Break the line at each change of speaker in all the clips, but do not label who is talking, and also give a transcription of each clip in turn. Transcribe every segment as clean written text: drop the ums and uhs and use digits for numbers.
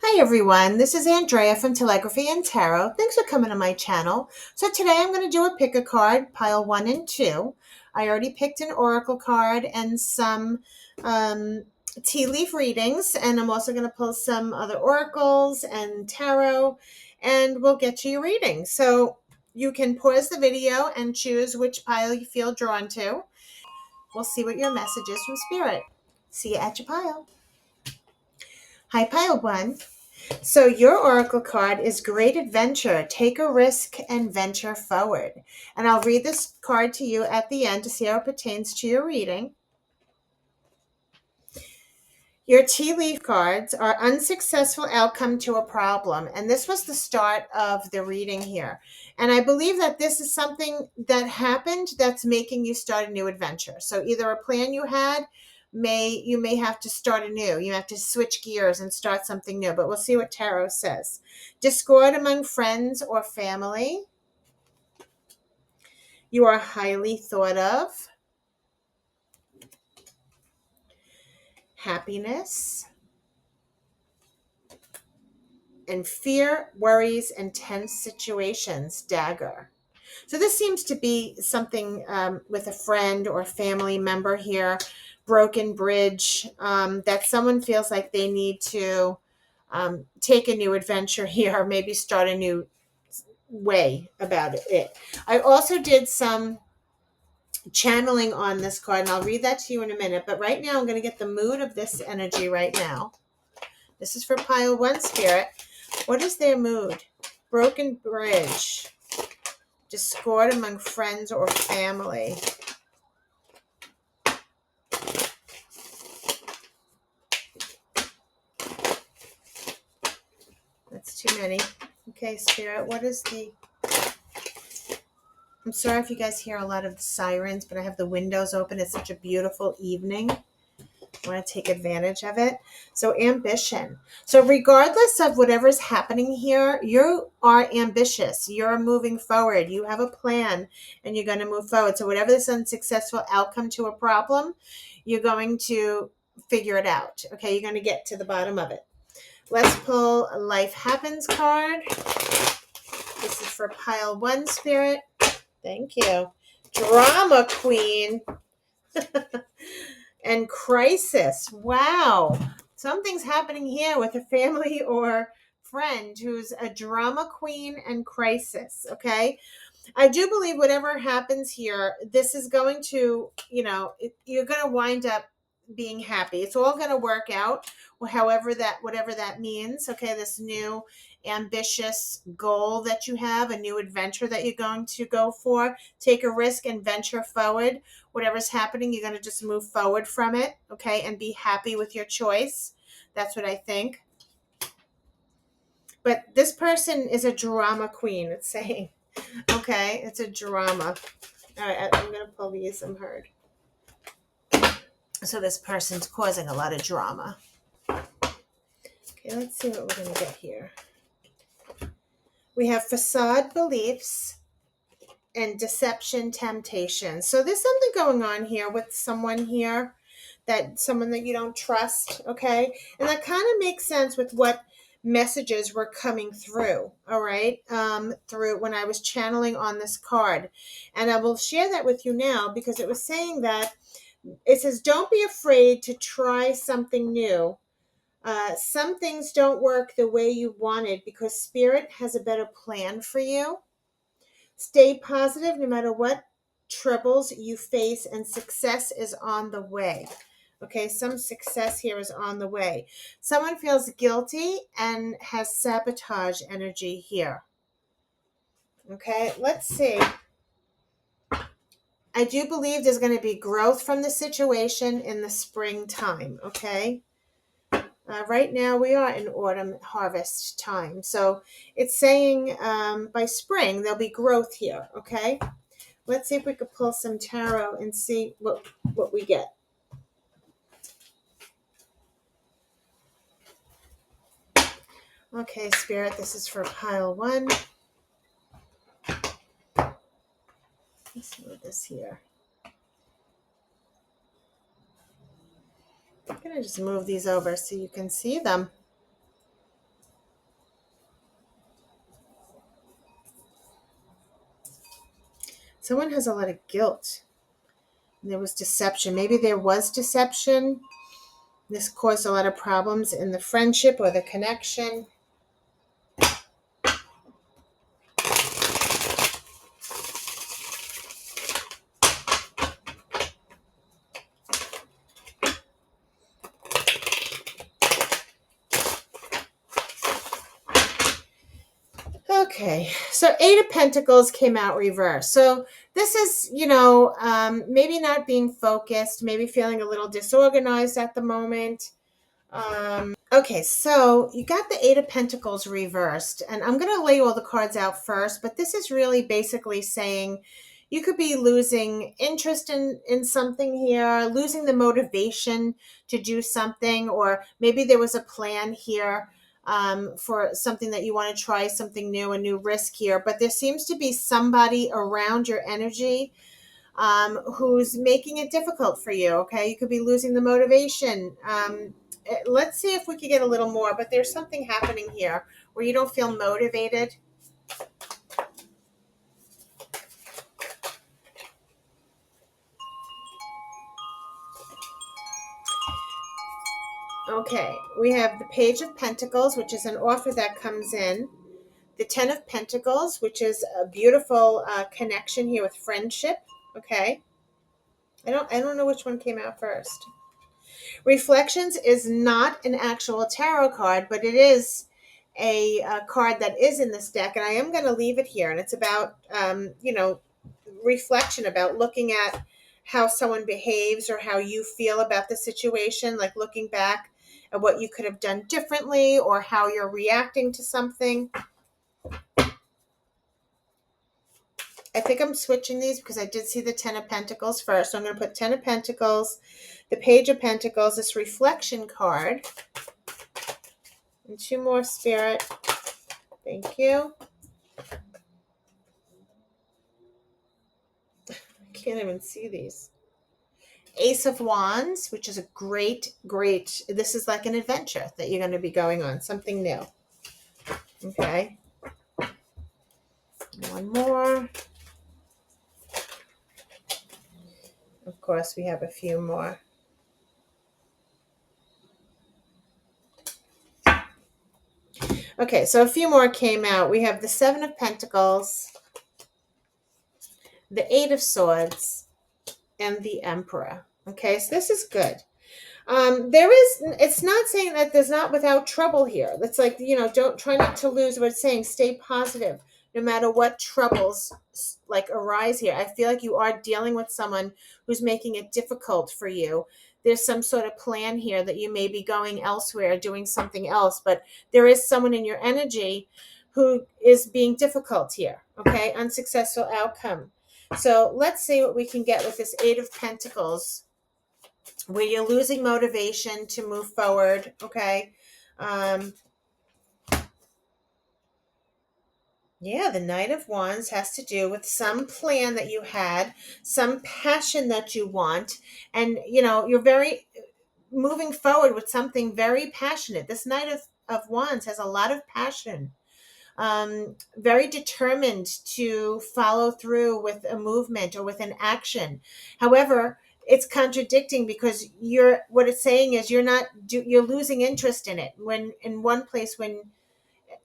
Hi everyone, this is Andrea from Telegraphy and Tarot. Thanks for coming to my channel. So today I'm going to do a pick a card, pile 1 and 2. I already picked an oracle card and some tea leaf readings, and I'm also going to pull some other oracles and tarot, and we'll get to your reading. So you can pause the video and choose which pile you feel drawn to. We'll see what your message is from Spirit. See you at your pile. Hi, pile 1. So your oracle card is Great Adventure. Take a risk and venture forward. And I'll read this card to you at the end to see how it pertains to your reading. Your tea leaf cards are unsuccessful outcome to a problem. And this was the start of the reading here. And I believe that this is something that happened that's making you start a new adventure. So either a plan you had, you may have to start anew. You have to switch gears and start something new. But we'll see what tarot says. Discord among friends or family. You are highly thought of. Happiness. And fear, worries, and tense situations, dagger. So this seems to be something with a friend or family member here, broken bridge, that someone feels like they need to take a new adventure here, maybe start a new way about it. I also did some channeling on this card, and I'll read that to you in a minute. But right now, I'm going to get the mood of this energy right now. This is for pile 1 spirit. What is their mood? Broken bridge. Discord among friends or family. That's too many. Okay, Spirit, what is the... I'm sorry if you guys hear a lot of the sirens, but I have the windows open. It's such a beautiful evening. I want to take advantage of it. So ambition. So regardless of whatever's happening here, you are ambitious. You're moving forward. You have a plan and you're going to move forward. So whatever this unsuccessful outcome to a problem, you're going to figure it out. Okay, you're going to get to the bottom of it. Let's pull a Life Happens card. This is for pile 1 spirit. Thank you. Drama Queen. And crisis. Wow. Something's happening here with a family or friend who's a drama queen and crisis. Okay. I do believe whatever happens here, this is going to, you're going to wind up being happy. It's all going to work out, whatever that means. Okay. This new ambitious goal that you have, a new adventure that you're going to go for, take a risk and venture forward. Whatever's happening, you're going to just move forward from it. Okay. And be happy with your choice. That's what I think. But this person is a drama queen. It's saying, okay, it's a drama. All right, I'm going to pull these. I'm heard. So this person's causing a lot of drama. Okay, let's see what we're going to get here. We have facade beliefs and deception temptation. So there's something going on here with someone here, someone that you don't trust, okay? And that kind of makes sense with what messages were coming through, all right, through when I was channeling on this card. And I will share that with you now because it was saying that it says, don't be afraid to try something new. Some things don't work the way you wanted because Spirit has a better plan for you. Stay positive no matter what troubles you face, and success is on the way. Okay, some success here is on the way. Someone feels guilty and has sabotage energy here. Okay, let's see. I do believe there's going to be growth from the situation in the springtime, okay? Right now we are in autumn harvest time. So it's saying by spring there'll be growth here, okay? Let's see if we could pull some tarot and see what we get. Okay, Spirit, this is for pile 1. Let's move this here. I'm going to just move these over so you can see them. Someone has a lot of guilt. There was deception. Maybe there was deception. This caused a lot of problems in the friendship or the connection. Okay, so Eight of Pentacles came out reversed. So this is, maybe not being focused, maybe feeling a little disorganized at the moment. Okay, so you got the Eight of Pentacles reversed, and I'm going to lay all the cards out first, but this is really basically saying you could be losing interest in something here, losing the motivation to do something, or maybe there was a plan here for something that you want to try, something new, a new risk here, but there seems to be somebody around your energy who's making it difficult for you. Okay, you could be losing the motivation. Let's see if we could get a little more, but there's something happening here where you don't feel motivated. Okay, we have the Page of Pentacles, which is an offer that comes in. The Ten of Pentacles, which is a beautiful connection here with friendship. Okay, I don't know which one came out first. Reflections is not an actual tarot card, but it is a card that is in this deck, and I am going to leave it here. And it's about, reflection, about looking at how someone behaves or how you feel about the situation, like looking back at what you could have done differently or how you're reacting to something. I think I'm switching these because I did see the Ten of Pentacles first. So I'm going to put Ten of Pentacles, the Page of Pentacles, this reflection card, and two more, Spirit. Thank you. I can't even see these. Ace of Wands, which is a great, this is like an adventure that you're going to be going on, something new. Okay. One more. Of course, we have a few more. Okay, so a few more came out. We have the Seven of Pentacles, the Eight of Swords, and the Emperor. Okay, so this is good. It's not saying that there's not without trouble here. It's like, don't try not to lose what it's saying. Stay positive no matter what troubles like arise here. I feel like you are dealing with someone who's making it difficult for you. There's some sort of plan here that you may be going elsewhere, doing something else, but there is someone in your energy who is being difficult here. Okay, unsuccessful outcome. So let's see what we can get with this Eight of Pentacles, where you're losing motivation to move forward. Okay. Yeah, the Knight of Wands has to do with some plan that you had, some passion that you want, and you're very moving forward with something very passionate. This Knight of Wands has a lot of passion. Very determined to follow through with a movement or with an action. However, it's contradicting because what it's saying is you're losing interest in it when in one place, when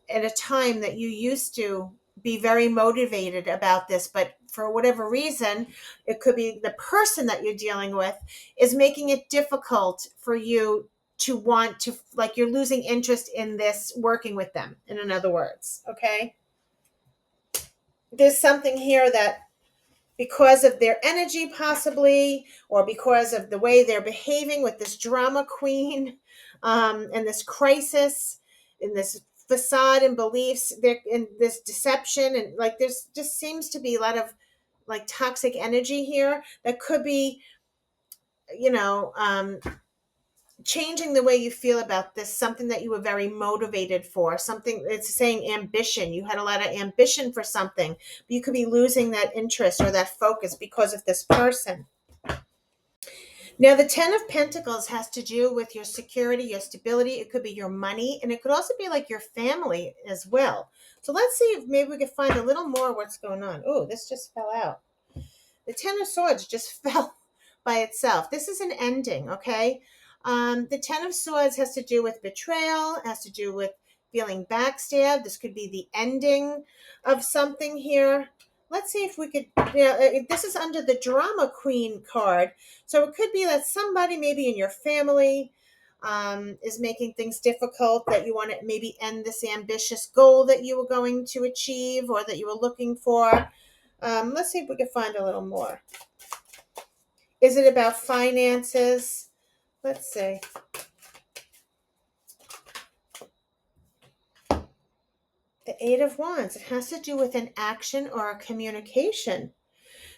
at a time that you used to be very motivated about this, but for whatever reason, it could be the person that you're dealing with is making it difficult for you to want to, like, you're losing interest in this, working with them, in other words. Okay, there's something here that because of their energy possibly, or because of the way they're behaving with this drama queen, and this crisis, and this facade and beliefs, they're in this deception, and like there's just seems to be a lot of like toxic energy here that could be, you know um, changing the way you feel about this, something that you were very motivated for, something. It's saying ambition, you had a lot of ambition for something, but you could be losing that interest or that focus because of this person. Now, the Ten of Pentacles has to do with your security, your stability. It could be your money, and it could also be like your family as well. So let's see if maybe we can find a little more what's going on. Oh, this just fell out. The Ten of Swords just fell by itself. This is an ending, okay? The Ten of Swords has to do with betrayal, has to do with feeling backstabbed. This could be the ending of something here. Let's see if we could, this is under the Drama Queen card. So it could be that somebody maybe in your family is making things difficult, that you want to maybe end this ambitious goal that you were going to achieve or that you were looking for. Let's see if we can find a little more. Is it about finances? Let's see. The Eight of Wands. It has to do with an action or a communication.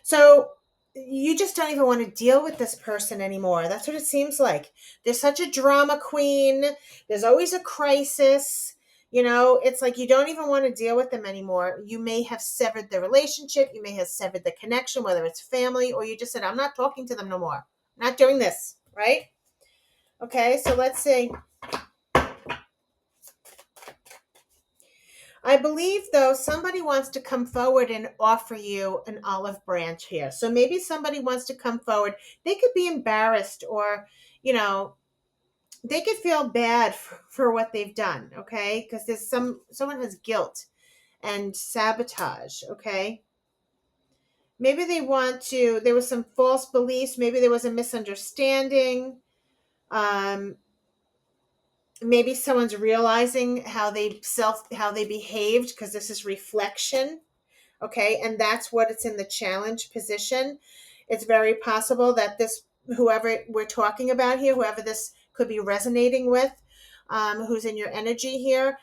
So you just don't even want to deal with this person anymore. That's what it seems like. There's such a drama queen. There's always a crisis. It's like you don't even want to deal with them anymore. You may have severed the relationship. You may have severed the connection, whether it's family or you just said, I'm not talking to them no more. I'm not doing this, right? Okay, so let's see. I believe, though, somebody wants to come forward and offer you an olive branch here. So maybe somebody wants to come forward. They could be embarrassed or, they could feel bad for what they've done, okay? Because there's someone has guilt and sabotage, okay? Maybe there was some false beliefs. Maybe there was a misunderstanding. Maybe someone's realizing how they behaved, because this is reflection. Okay, and that's what it's in the challenge position. It's very possible that whoever we're talking about here, whoever this could be resonating with, who's in your energy here,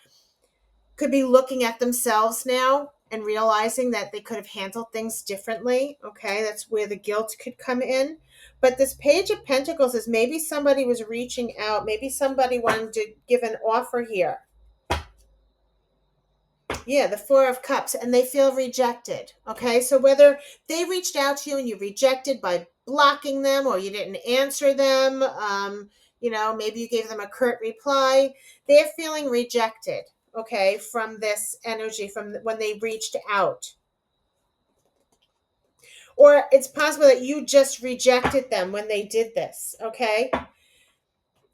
could be looking at themselves now and realizing that they could have handled things differently. Okay, that's where the guilt could come in. But this Page of Pentacles is maybe somebody was reaching out. Maybe somebody wanted to give an offer here. Yeah, the Four of Cups, and they feel rejected. Okay, so whether they reached out to you and you rejected by blocking them, or you didn't answer them, maybe you gave them a curt reply, they're feeling rejected, okay, from this energy, from when they reached out. Or it's possible that you just rejected them when they did this, okay?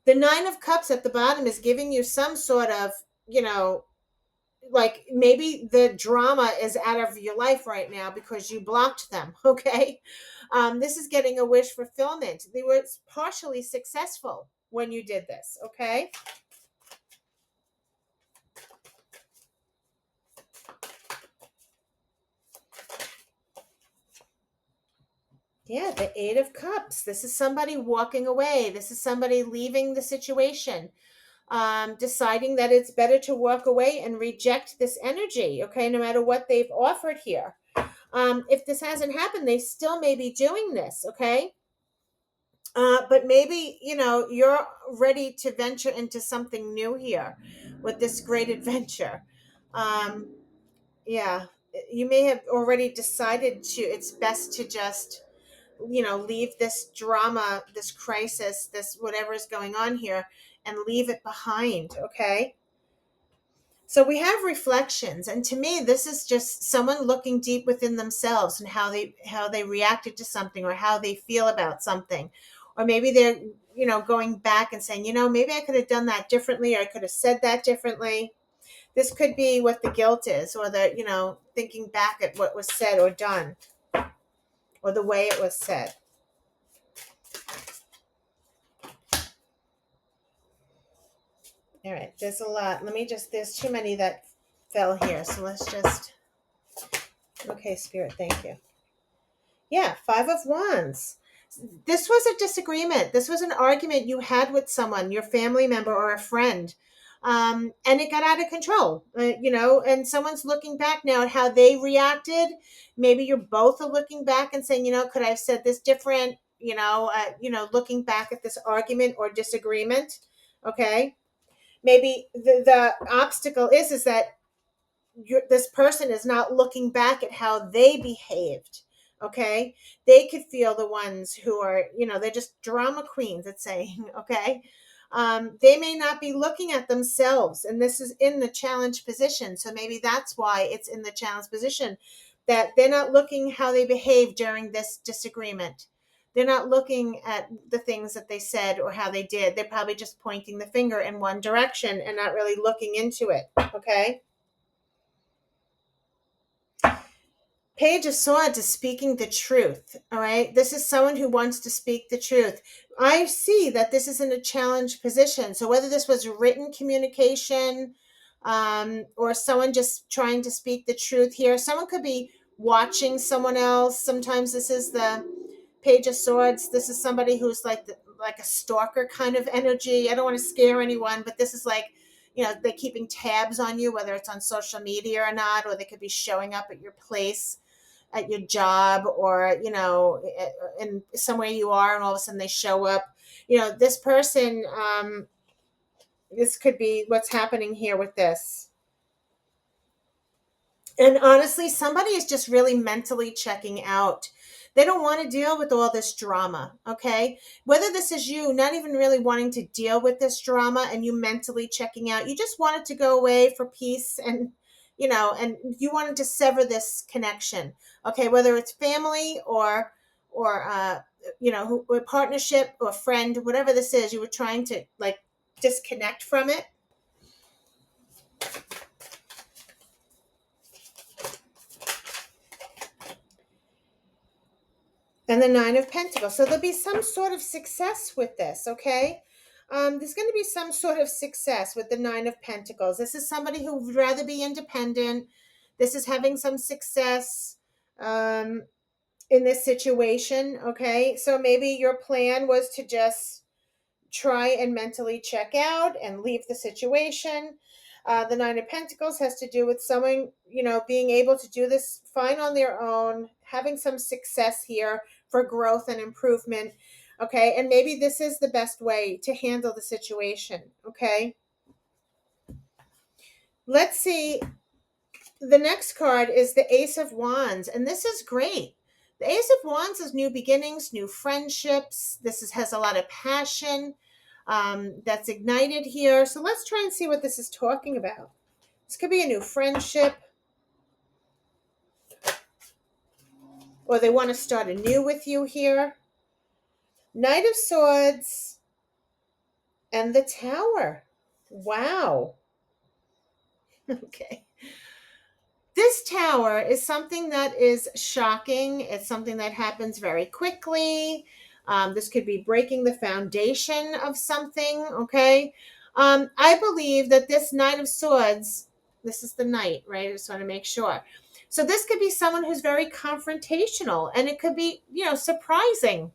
The Nine of Cups at the bottom is giving you some sort of, like maybe the drama is out of your life right now because you blocked them, okay? This is getting a wish fulfillment. They were partially successful when you did this, okay? Yeah, the Eight of Cups. This is somebody walking away. This is somebody leaving the situation. Deciding that it's better to walk away and reject this energy, okay, no matter what they've offered here. If this hasn't happened, they still may be doing this, okay? But maybe, you're ready to venture into something new here with this great adventure. Yeah, you may have already decided it's best to just, leave this drama, this crisis, this whatever is going on here, and leave it behind, okay? So we have reflections, and to me, this is just someone looking deep within themselves and how they reacted to something, or how they feel about something, or maybe they're going back and saying, maybe I could have done that differently, or I could have said that differently. This could be what the guilt is, or the thinking back at what was said or done, or the way it was said. All right, there's a lot. There's too many that fell here. So let's just, okay, Spirit, thank you. Yeah, Five of Wands. This was a disagreement. This was an argument you had with someone, your family member or a friend. And it got out of control, and someone's looking back now at how they reacted. Maybe you're both are looking back and saying, could I have said this different? Looking back at this argument or disagreement. Okay. Maybe the obstacle is that this person is not looking back at how they behaved. Okay, they could feel the ones who are, they're just drama queens. It's saying, okay, they may not be looking at themselves, and this is in the challenge position. So maybe that's why it's in the challenge position. that they're not looking how they behave during this disagreement. They're not looking at the things that they said or how they did. They're probably just pointing the finger in one direction and not really looking into it. Okay. Page of Swords is speaking the truth. All right. This is someone who wants to speak the truth. I see that this is in a challenged position. So whether this was written communication, or someone just trying to speak the truth here, someone could be watching someone else. Sometimes this is the Page of Swords. This is somebody who's like a stalker kind of energy. I don't want to scare anyone, but this is like, they're keeping tabs on you, whether it's on social media or not, or they could be showing up at your place, at your job, or in somewhere you are, and all of a sudden they show up. This person, this could be what's happening here with this. And honestly, somebody is just really mentally checking out. They don't want to deal with all this drama, okay? Whether this is you not even really wanting to deal with this drama and you mentally checking out, you just wanted to go away for peace, and you wanted to sever this connection, okay? Whether it's family or partnership or friend, whatever this is, you were trying to like disconnect from it. And the Nine of Pentacles. So there'll be some sort of success with this, okay? There's going to be some sort of success with the Nine of Pentacles. This is somebody who would rather be independent. This is having some success in this situation, okay? So maybe your plan was to just try and mentally check out and leave the situation. The Nine of Pentacles has to do with someone, being able to do this fine on their own, having some success here for growth and improvement. Okay. And maybe this is the best way to handle the situation. Okay. Let's see. The next card is the Ace of Wands, and this is great. The Ace of Wands is new beginnings, new friendships. Has a lot of passion that's ignited here. So let's try and see what this is talking about. This could be a new friendship, or they want to start anew with you here. Knight of Swords and the Tower. Wow. Okay. This tower is something that is shocking. It's something that happens very quickly. This could be breaking the foundation of something, okay? I believe that this Knight of Swords, this is the Knight, right? I just want to make sure. So this could be someone who's very confrontational, and it could be, surprising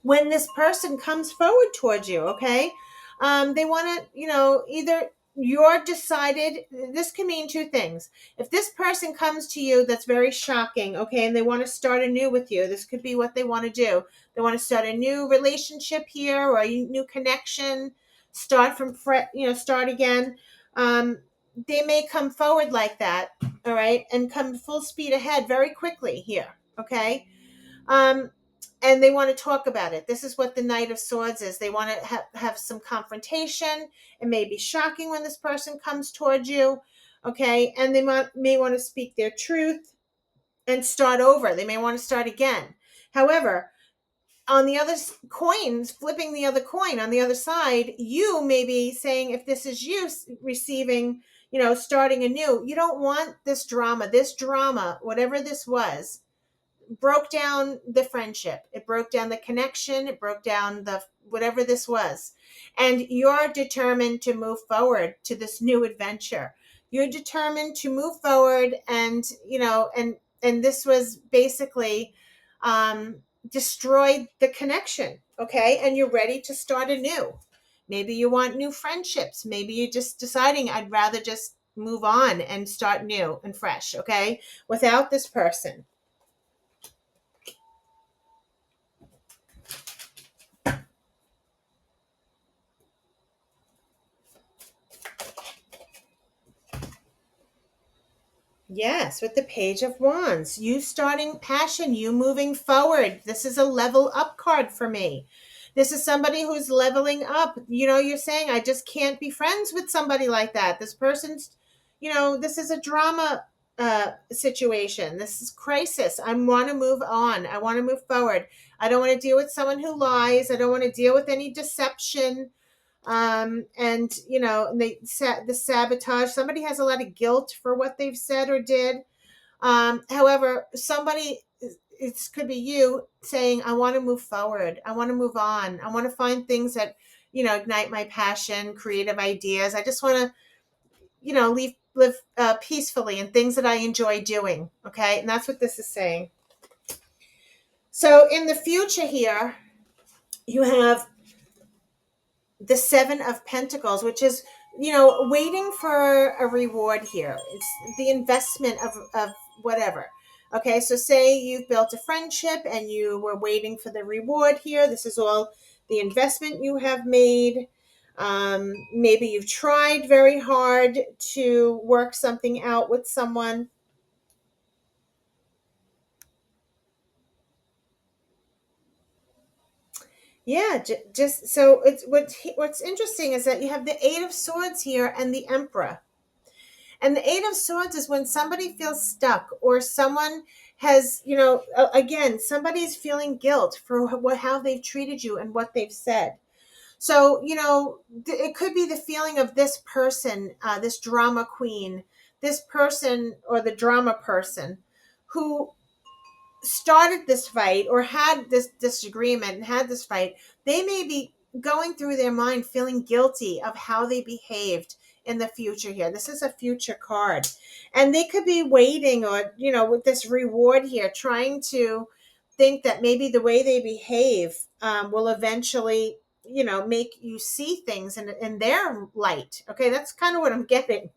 when this person comes forward towards you, okay? They want to, either you're decided, this can mean two things. If this person comes to you that's very shocking, okay, and they want to start anew with you, this could be what they want to do. They want to start a new relationship here, or a new connection, start again. They may come forward like that, all right, and come full speed ahead very quickly here, okay? And they want to talk about it. This is what the Knight of Swords is. They want to have some confrontation. It may be shocking when this person comes towards you, okay? And they may want to speak their truth and start over. They may want to start again. However, on the other coins, flipping the other coin on the other side, you may be saying, if this is you receiving, starting anew, you don't want this drama, whatever this was, broke down the friendship. It broke down the connection. It broke down the whatever this was. And you're determined to move forward to this new adventure. You're determined to move forward, and this was basically destroyed the connection, okay? And you're ready to start anew. Maybe you want new friendships. Maybe you're just deciding, I'd rather just move on and start new and fresh, okay? Without this person. Yes, with the Page of Wands. You starting passion, you moving forward. This is a level up card for me. This is somebody who's leveling up. You're saying, I just can't be friends with somebody like that. This person's, this is a drama situation. This is crisis. I want to move on. I want to move forward. I don't want to deal with someone who lies. I don't want to deal with any deception. And the sabotage. Somebody has a lot of guilt for what they've said or did. However, somebody, it could be you saying, I want to move forward. I want to move on. I want to find things that, ignite my passion, creative ideas. I just want to, live peacefully and things that I enjoy doing. Okay. And that's what this is saying. So in the future here, you have the Seven of Pentacles, which is, waiting for a reward here. It's the investment of whatever. Okay, so say you've built a friendship and you were waiting for the reward here. This is all the investment you have made. Maybe you've tried very hard to work something out with someone. Yeah, just so it's what's interesting is that you have the Eight of Swords here and the Emperor. And the Eight of Swords is when somebody feels stuck or someone has, again, somebody's feeling guilt for how they've treated you and what they've said. So, it could be the feeling of this person, this drama queen, this person or the drama person who started this fight or had this disagreement and had this fight. They may be going through their mind feeling guilty of how they behaved in the future here. This is a future card. And they could be waiting or, with this reward here, trying to think that maybe the way they behave will eventually, make you see things in their light. Okay, that's kind of what I'm getting.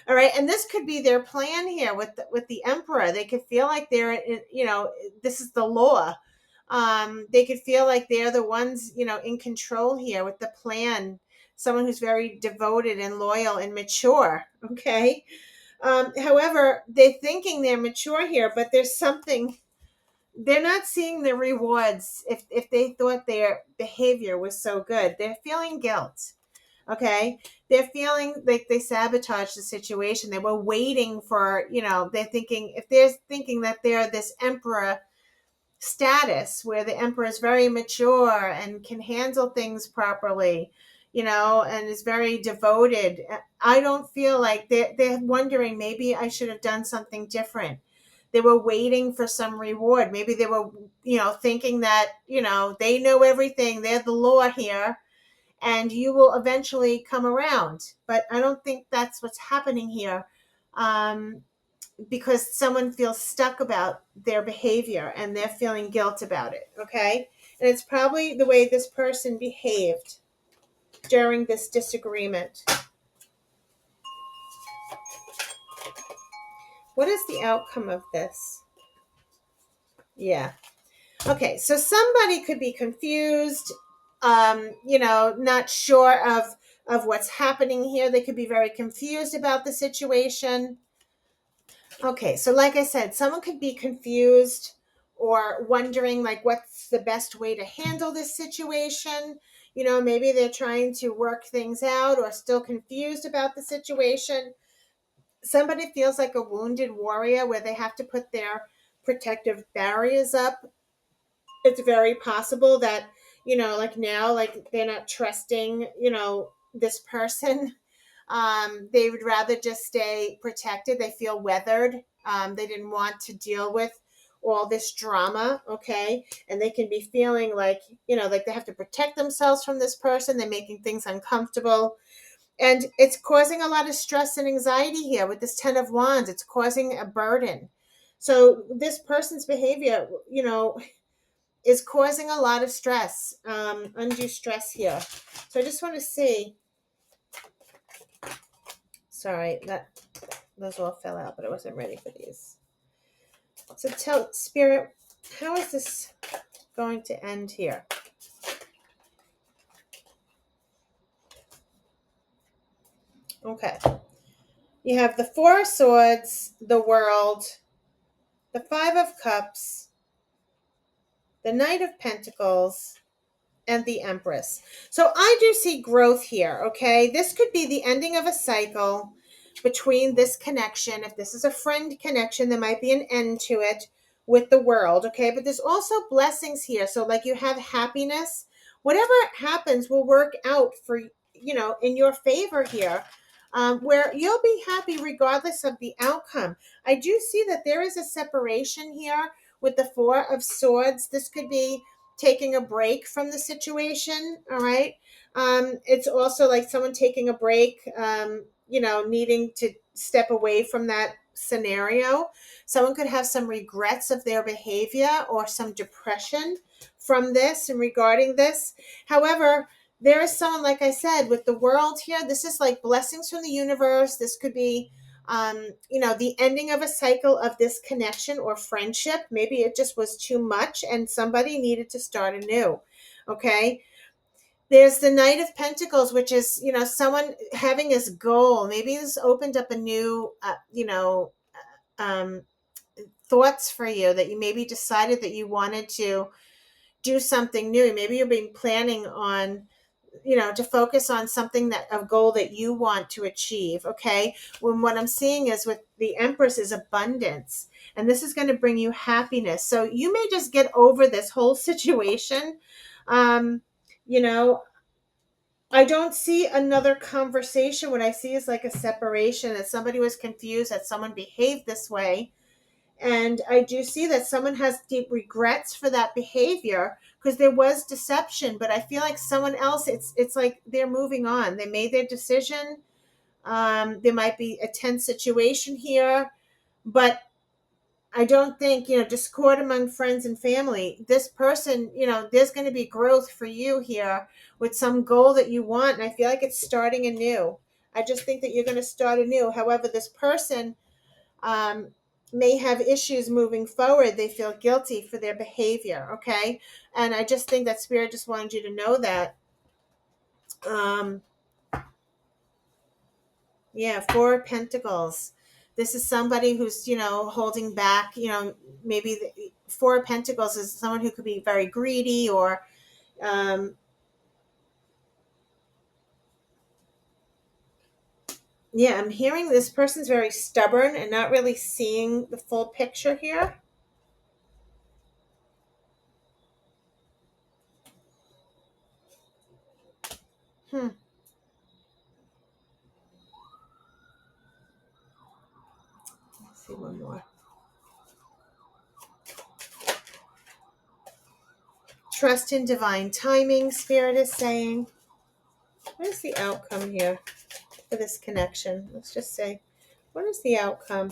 All right, and this could be their plan here with the emperor. They could feel like they're, this is the law. They could feel like they're the ones, in control here with the plan. Someone who's very devoted and loyal and mature. Okay. However, they're thinking they're mature here, but there's something they're not seeing the rewards. If they thought their behavior was so good, they're feeling guilt. Okay, they're feeling like they sabotaged the situation. They were waiting for, they're thinking, if they're thinking that they're this emperor status where the emperor is very mature and can handle things properly, and is very devoted. I don't feel like they're wondering, maybe I should have done something different. They were waiting for some reward. Maybe they were, thinking that, they know everything. They're the law here and you will eventually come around. But I don't think that's what's happening here, because someone feels stuck about their behavior and they're feeling guilt about it. Okay. And it's probably the way this person behaved during this disagreement. What is the outcome of this? Yeah. Okay. So somebody could be confused, not sure of what's happening here. They could be very confused about the situation. Okay, so like I said, someone could be confused or wondering like what's the best way to handle this situation. Maybe they're trying to work things out or still confused about the situation. Somebody feels like a wounded warrior where they have to put their protective barriers up. It's very possible that, like now, like they're not trusting, this person. They would rather just stay protected. They feel weathered. They didn't want to deal with all this drama. Okay. And they can be feeling like, like they have to protect themselves from this person. They're making things uncomfortable. And it's causing a lot of stress and anxiety here with this 10 of Wands. It's causing a burden. So this person's behavior, is causing a lot of stress, undue stress here. So I just want to see. Sorry, those all fell out, but I wasn't ready for these. So tell Spirit, how is this going to end here? Okay. You have the Four of Swords, the World, the Five of Cups, the Knight of Pentacles, and the Empress. So I do see growth here, okay? This could be the ending of a cycle. between this connection. If this is a friend connection, there might be an end to it with the world, okay? But there's also blessings here. So like you have happiness. Whatever happens will work out for, in your favor here, where you'll be happy regardless of the outcome. I do see that there is a separation here with the Four of Swords. This could be taking a break from the situation, all right? It's also like someone taking a break, needing to step away from that scenario. Someone could have some regrets of their behavior or some depression from this and regarding this. However, there is someone, like I said, with the world here. This is like blessings from the universe. This could be, the ending of a cycle of this connection or friendship. Maybe it just was too much and somebody needed to start anew. Okay. There's the Knight of Pentacles, which is, someone having this goal. Maybe this opened up a new, um, thoughts for you, that you maybe decided that you wanted to do something new. Maybe you've been planning on, to focus on something, that a goal that you want to achieve. Okay. When what I'm seeing is with the Empress is abundance, and this is going to bring you happiness. So you may just get over this whole situation. You know, I don't see another conversation. What I see is like a separation, that somebody was confused, that someone behaved this way. And I do see that someone has deep regrets for that behavior, because there was deception. But I feel like someone else, it's like they're moving on. They made their decision. There might be a tense situation here, but I don't think, discord among friends and family. This person, there's going to be growth for you here with some goal that you want. And I feel like it's starting anew. I just think that you're going to start anew. However, this person um, may have issues moving forward. They feel guilty for their behavior. Okay. And I just think that Spirit just wanted you to know that. Yeah, Four of Pentacles. This is somebody who's, holding back, maybe the Four of Pentacles is someone who could be very greedy, or, um, yeah, I'm hearing this person's very stubborn and not really seeing the full picture here. Let's see one more. Trust in divine timing, Spirit is saying. What is the outcome here for this connection? Let's just say, what is the outcome?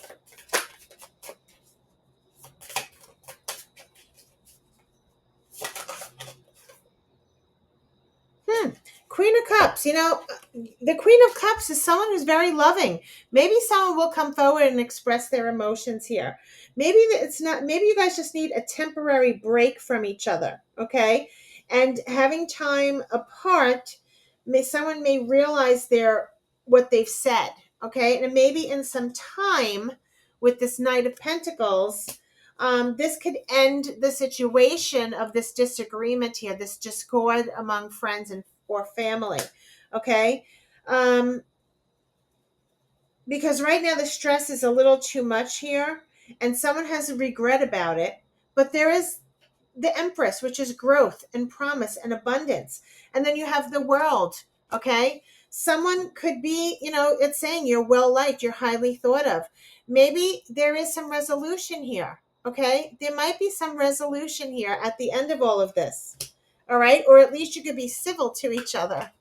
Queen of Cups. The Queen of Cups is someone who's very loving. Maybe someone will come forward and express their emotions here. Maybe it's not. Maybe you guys just need a temporary break from each other. Okay, and having time apart, someone may realize what they've said. Okay, and maybe in some time with this Knight of Pentacles. This could end the situation of this disagreement here, this discord among friends and or family. Okay. Because right now the stress is a little too much here, and someone has a regret about it. But there is the Empress, which is growth and promise and abundance. And then you have the World. Okay. Someone could be, it's saying you're well liked, you're highly thought of. Maybe there is some resolution here. Okay. There might be some resolution here at the end of all of this. All right. Or at least you could be civil to each other.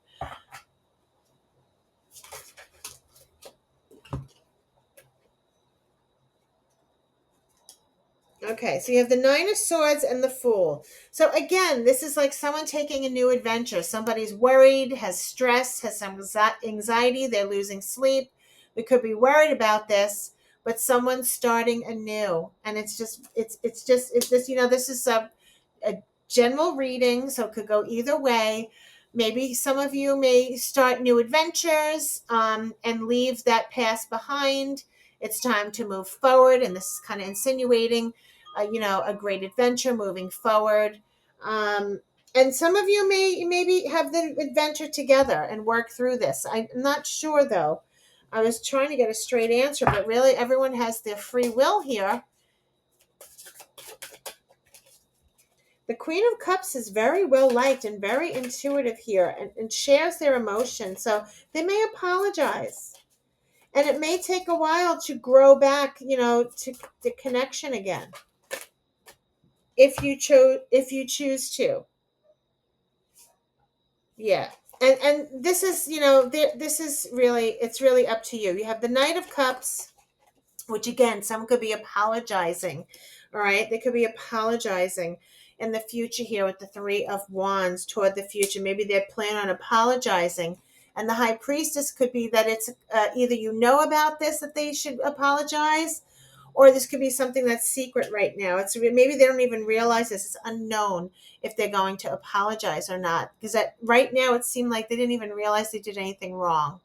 Okay, so you have the Nine of Swords and the Fool. So again, this is like someone taking a new adventure. Somebody's worried, has stress, has some anxiety. They're losing sleep. We could be worried about this, but someone's starting anew, and it's just this. This is a general reading, so it could go either way. Maybe some of you may start new adventures and leave that past behind. It's time to move forward, and this is kind of insinuating a great adventure moving forward. And some of you may maybe have the adventure together and work through this. I'm not sure though. I was trying to get a straight answer, but really everyone has their free will here. The Queen of Cups is very well liked and very intuitive here, and shares their emotions. So they may apologize. And it may take a while to grow back, to the connection again. If you choose to. Yeah. And this is, this is really, it's really up to you. You have the Knight of Cups, which again, some could be apologizing. All right. They could be apologizing in the future here with the Three of Wands toward the future. Maybe they plan on apologizing. And the High Priestess could be that it's either about this, that they should apologize, or this could be something that's secret right now. It's maybe they don't even realize this. It's unknown if they're going to apologize or not, because right now it seemed like they didn't even realize they did anything wrong.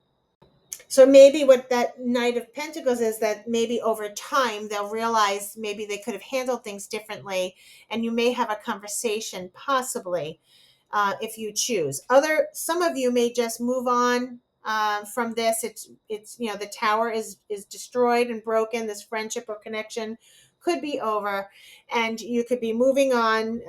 So maybe what that Knight of Pentacles is, that maybe over time they'll realize maybe they could have handled things differently, and you may have a conversation possibly, if you choose. Some of you may just move on from this. It's the tower is destroyed and broken. This friendship or connection could be over, and you could be moving on.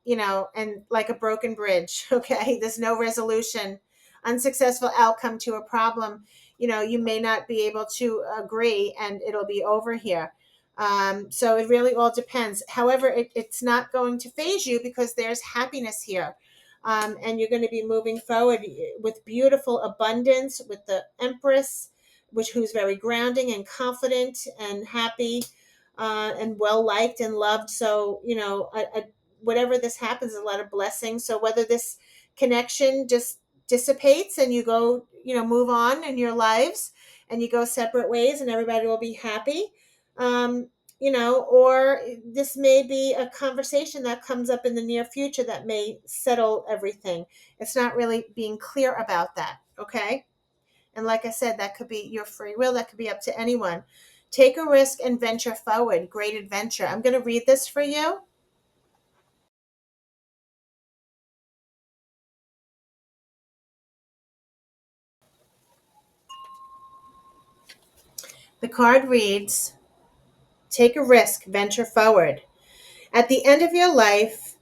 And like a broken bridge. Okay, there's no resolution, unsuccessful outcome to a problem. You may not be able to agree, and it'll be over here. So it really all depends. However, it's not going to phase you, because there's happiness here. And you're going to be moving forward with beautiful abundance, with the Empress, who's very grounding and confident and happy, and well liked and loved. So whatever this happens, a lot of blessings. So whether this connection just dissipates and you go, move on in your lives, and you go separate ways, and everybody will be happy, or this may be a conversation that comes up in the near future that may settle everything. It's not really being clear about that. Okay. And like I said, that could be your free will. That could be up to anyone. Take a risk and venture forward. Great adventure. I'm going to read this for you. The card reads, take a risk, venture forward. At the end of your life,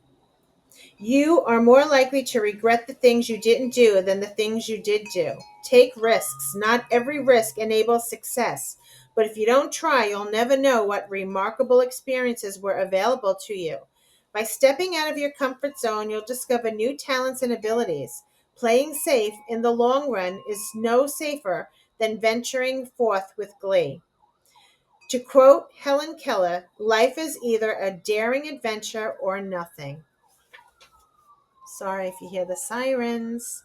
you are more likely to regret the things you didn't do than the things you did do. Take risks. Not every risk enables success, but if you don't try, you'll never know what remarkable experiences were available to you. By stepping out of your comfort zone, you'll discover new talents and abilities. Playing safe in the long run is no safer than venturing forth with glee. To quote Helen Keller, life is either a daring adventure or nothing. Sorry if you hear the sirens.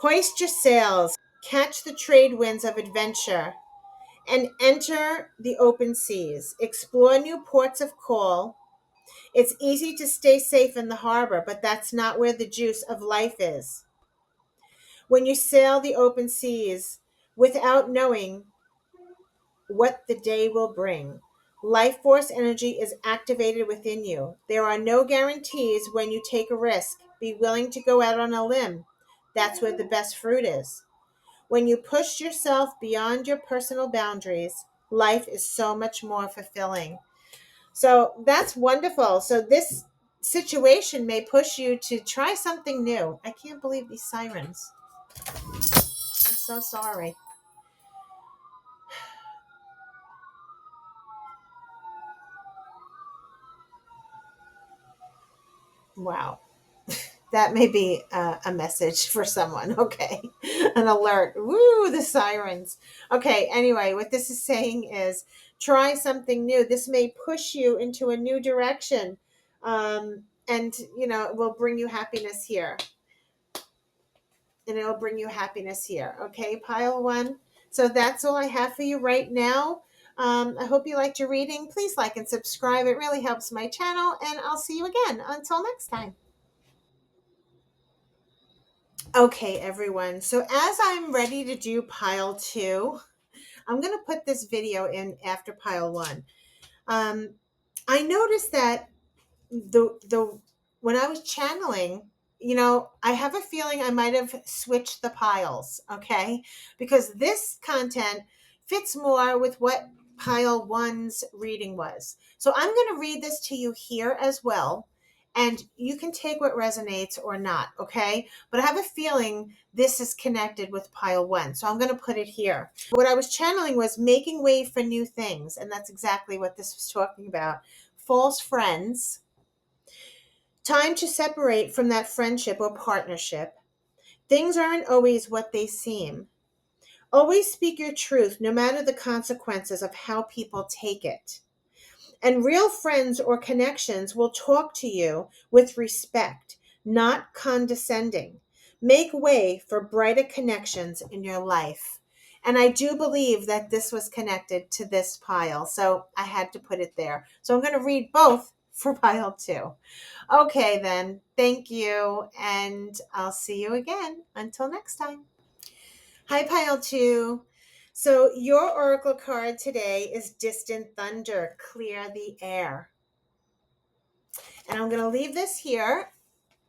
Hoist your sails, catch the trade winds of adventure, and enter the open seas. Explore new ports of call. It's easy to stay safe in the harbor, but that's not where the juice of life is. When you sail the open seas without knowing what the day will bring, life force energy is activated within you. There are no guarantees when you take a risk. Be willing to go out on a limb. That's where the best fruit is. When you push yourself beyond your personal boundaries, life is so much more fulfilling. So that's wonderful. So this situation may push you to try something new. I can't believe these sirens. I'm so sorry. Wow. That may be a message for someone. Okay. An alert. Woo, the sirens. Okay. Anyway, what this is saying is try something new. This may push you into a new direction. And, it will bring you happiness here. And it will bring you happiness here. Okay. Pile one. So that's all I have for you right now. I hope you liked your reading. Please like and subscribe. It really helps my channel. And I'll see you again. Until next time. Okay, everyone. So as I'm ready to do pile two, I'm going to put this video in after pile one. I noticed that the when I was channeling, I have a feeling I might have switched the piles, okay? Because this content fits more with what pile one's reading was. So I'm going to read this to you here as well, and you can take what resonates or not, okay? But I have a feeling this is connected with pile one, so I'm going to put it here. What I was channeling was making way for new things, and that's exactly what this was talking about. False friends. Time to separate from that friendship or partnership. Things aren't always what they seem. Always speak your truth, no matter the consequences of how people take it. And real friends or connections will talk to you with respect, not condescending. Make way for brighter connections in your life. And I do believe that this was connected to this pile, so I had to put it there. So I'm going to read both for pile two. Okay, then. Thank you, and I'll see you again. Until next time. Hi, Pile 2. So your oracle card today is Distant Thunder, Clear the Air. And I'm going to leave this here,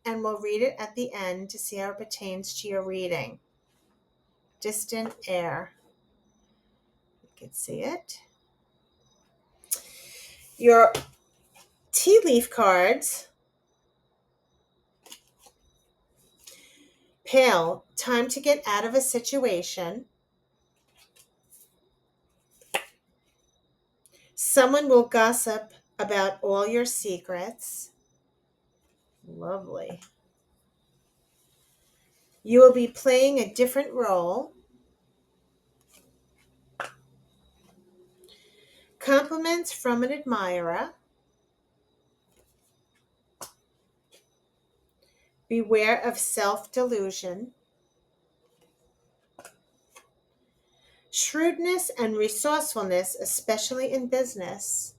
and we'll read it at the end to see how it pertains to your reading. Distant Air. You can see it. Your tea leaf cards. Pale, time to get out of a situation. Someone will gossip about all your secrets. Lovely. You will be playing a different role. Compliments from an admirer. Beware of self-delusion. Shrewdness and resourcefulness, especially in business.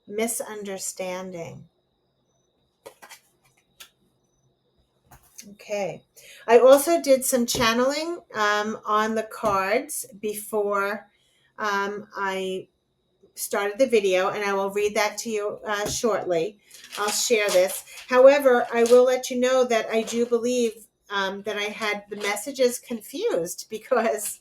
Misunderstanding. Okay. I also did some channeling on the cards before I started the video, and I will read that to you shortly. I'll share this. However, I will let you know that I do believe that I had the messages confused, because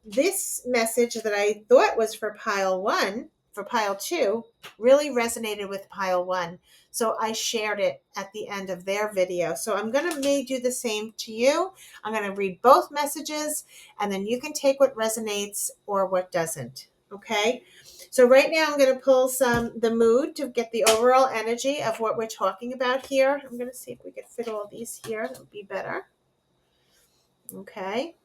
this message that I thought was for pile one, for pile two, really resonated with pile one. So I shared it at the end of their video. So I'm going to may do the same to you. I'm going to read both messages, and then you can take what resonates or what doesn't. Okay. So right now I'm going to pull the mood to get the overall energy of what we're talking about here. I'm going to see if we can fit all these here. That would be better. Okay.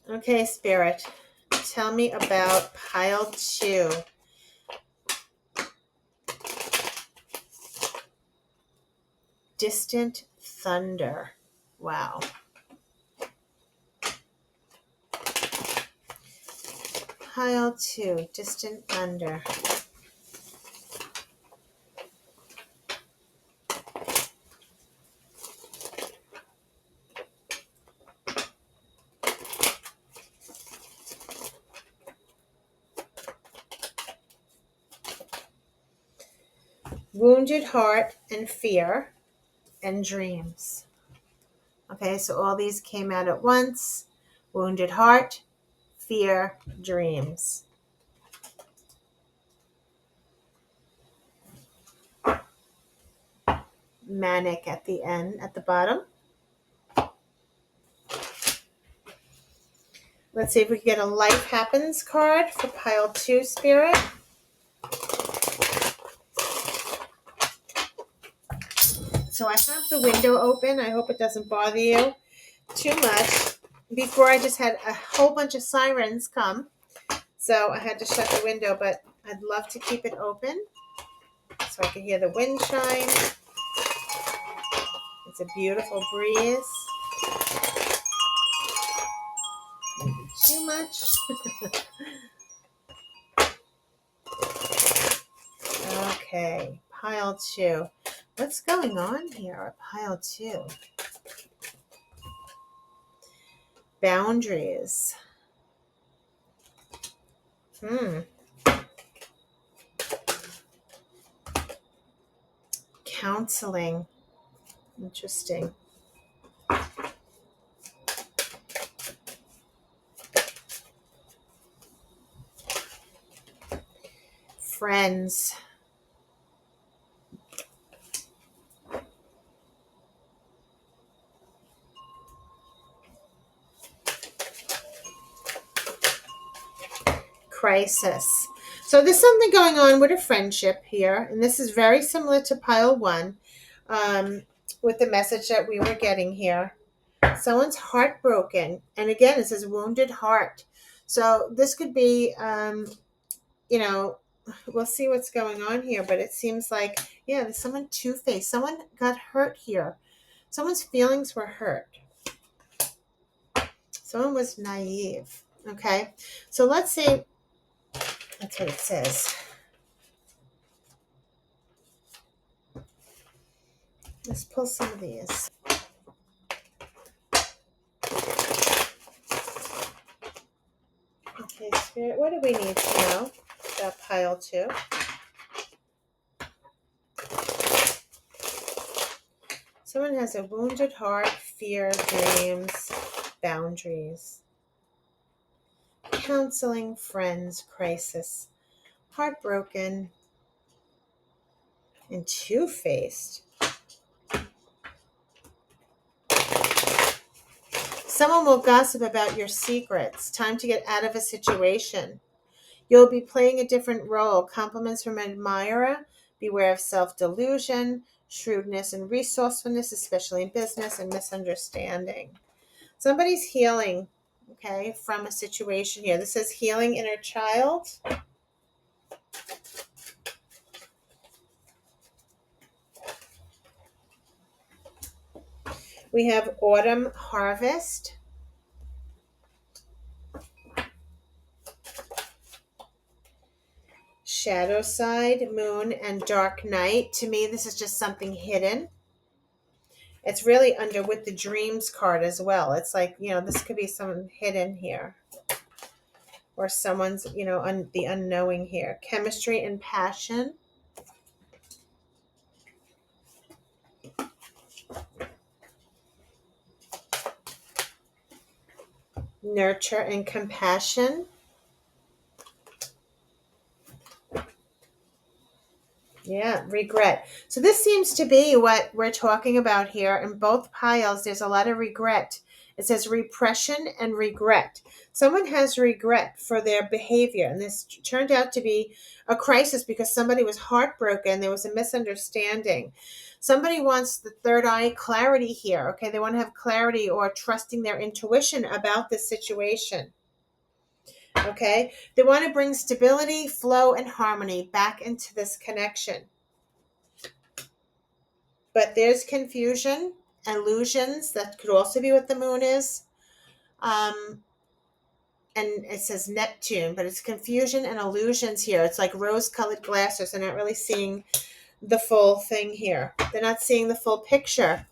Okay, Spirit, tell me about pile two. Distant thunder. Wow. Pile two, distant thunder. Wounded heart and fear and dreams. Okay, so all these came out at once. Wounded heart, fear, dreams. Manic at the end, at the bottom. Let's see if we can get a life happens card for pile two, Spirit. So I have the window open. I hope it doesn't bother you too much. Before, I just had a whole bunch of sirens come, so I had to shut the window, but I'd love to keep it open so I can hear the wind chime. It's a beautiful breeze. Maybe too much. Okay, pile two. What's going on here at pile two? Boundaries. Counseling. Interesting. Friends. Crisis. So there's something going on with a friendship here, and this is very similar to pile 1 with the message that we were getting here. Someone's heartbroken, and again, it says wounded heart. So this could be, we'll see what's going on here, but it seems like, yeah, there's someone two-faced. Someone got hurt here. Someone's feelings were hurt. Someone was naive. Okay, so let's see. That's what it says. Let's pull some of these. Okay, Spirit, what do we need to know about pile 2? Someone has a wounded heart, fear, dreams, boundaries. Counseling, friends, crisis, heartbroken, and two-faced. Someone will gossip about your secrets. Time to get out of a situation. You'll be playing a different role. Compliments from an admirer. Beware of self-delusion, shrewdness, and resourcefulness, especially in business, and misunderstanding. Somebody's healing, okay, from a situation here. This says healing inner child. We have autumn harvest. Shadow side, moon, and dark night. To me, this is just something hidden. It's really under with the dreams card as well. It's like, this could be something hidden here. Or someone's, the unknowing here. Chemistry and passion. Nurture and compassion. Yeah, regret. So this seems to be what we're talking about here. In both piles, there's a lot of regret. It says repression and regret. Someone has regret for their behavior, and this turned out to be a crisis because somebody was heartbroken. There was a misunderstanding. Somebody wants the third eye clarity here. Okay, they want to have clarity or trusting their intuition about this situation. Okay, they want to bring stability, flow, and harmony back into this connection. But there's confusion, illusions. That could also be what the moon is. And it says Neptune, but it's confusion and illusions here. It's like rose-colored glasses. They're not really seeing the full thing here. They're not seeing the full picture.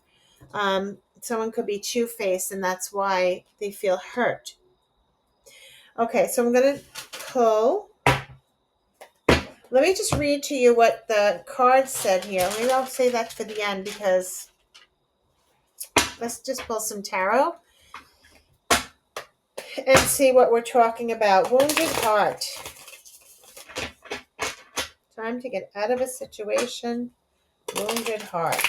Someone could be two-faced, and that's why they feel hurt. Okay, so I'm going to pull. Let me just read to you what the card said here. Maybe I'll say that for the end because let's just pull some tarot and see what we're talking about. Wounded heart. Time to get out of a situation. Wounded heart.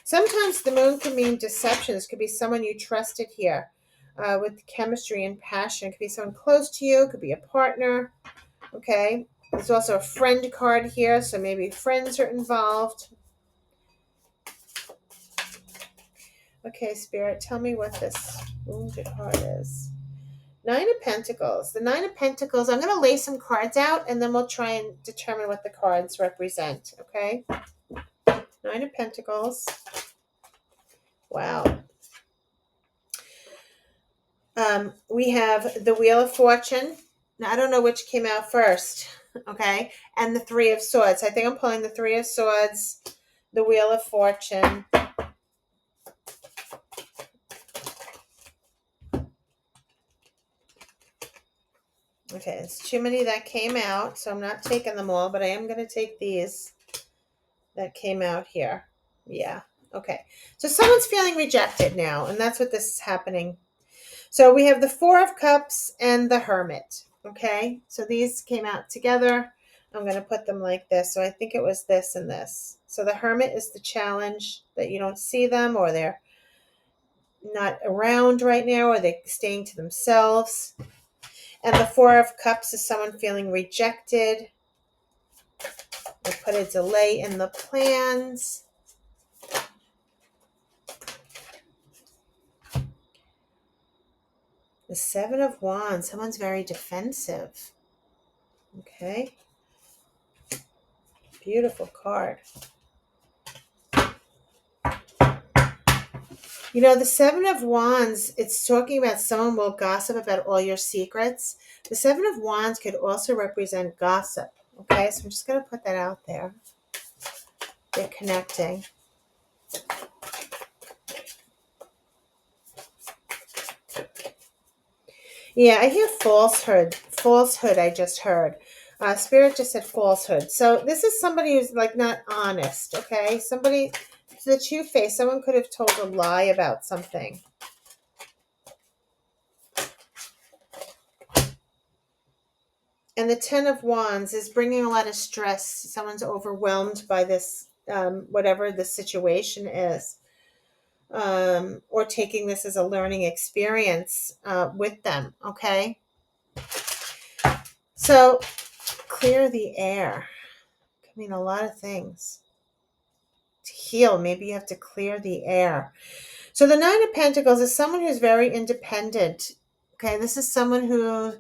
Sometimes the moon can mean deception. This could be someone you trusted here with chemistry and passion. It could be someone close to you. It could be a partner. Okay. There's also a friend card here, so maybe friends are involved. Okay, Spirit, tell me what this wounded heart is. 9 of Pentacles. The 9 of Pentacles, I'm going to lay some cards out, and then we'll try and determine what the cards represent, okay? 9 of Pentacles. Wow. We have the Wheel of Fortune. Now, I don't know which came out first, okay? And the 3 of Swords. I think I'm pulling the 3 of Swords, the Wheel of Fortune. Okay, it's too many that came out, so I'm not taking them all, but I am going to take these that came out here. Yeah. Okay. So someone's feeling rejected now, and that's what this is happening. So we have the Four of Cups and the Hermit. Okay. So these came out together. I'm going to put them like this. So I think it was this and this. So the Hermit is the challenge that you don't see them, or they're not around right now, or they're staying to themselves. And the Four of Cups is someone feeling rejected. They put a delay in the plans. The Seven of Wands, someone's very defensive. Okay. Beautiful card. You know, the Seven of Wands, it's talking about someone will gossip about all your secrets. The Seven of Wands could also represent gossip. Okay, so I'm just going to put that out there. They're connecting. Yeah, I hear falsehood. Falsehood, I just heard. Spirit just said falsehood. So this is somebody who's like not honest, okay? Somebody, the two-faced, someone could have told a lie about something. And the Ten of Wands is bringing a lot of stress. Someone's overwhelmed by this, whatever the situation is, or taking this as a learning experience with them, okay? So clear the air. I mean, a lot of things. To heal, maybe you have to clear the air. So the Nine of Pentacles is someone who's very independent. Okay, this is someone who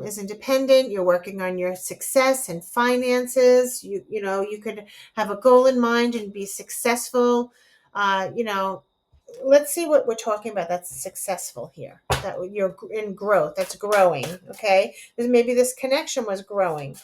is independent. You're working on your success and finances. You know, you could have a goal in mind and be successful. You know, let's see what we're talking about. That's successful here. That you're in growth. That's growing. Okay, because maybe this connection was growing.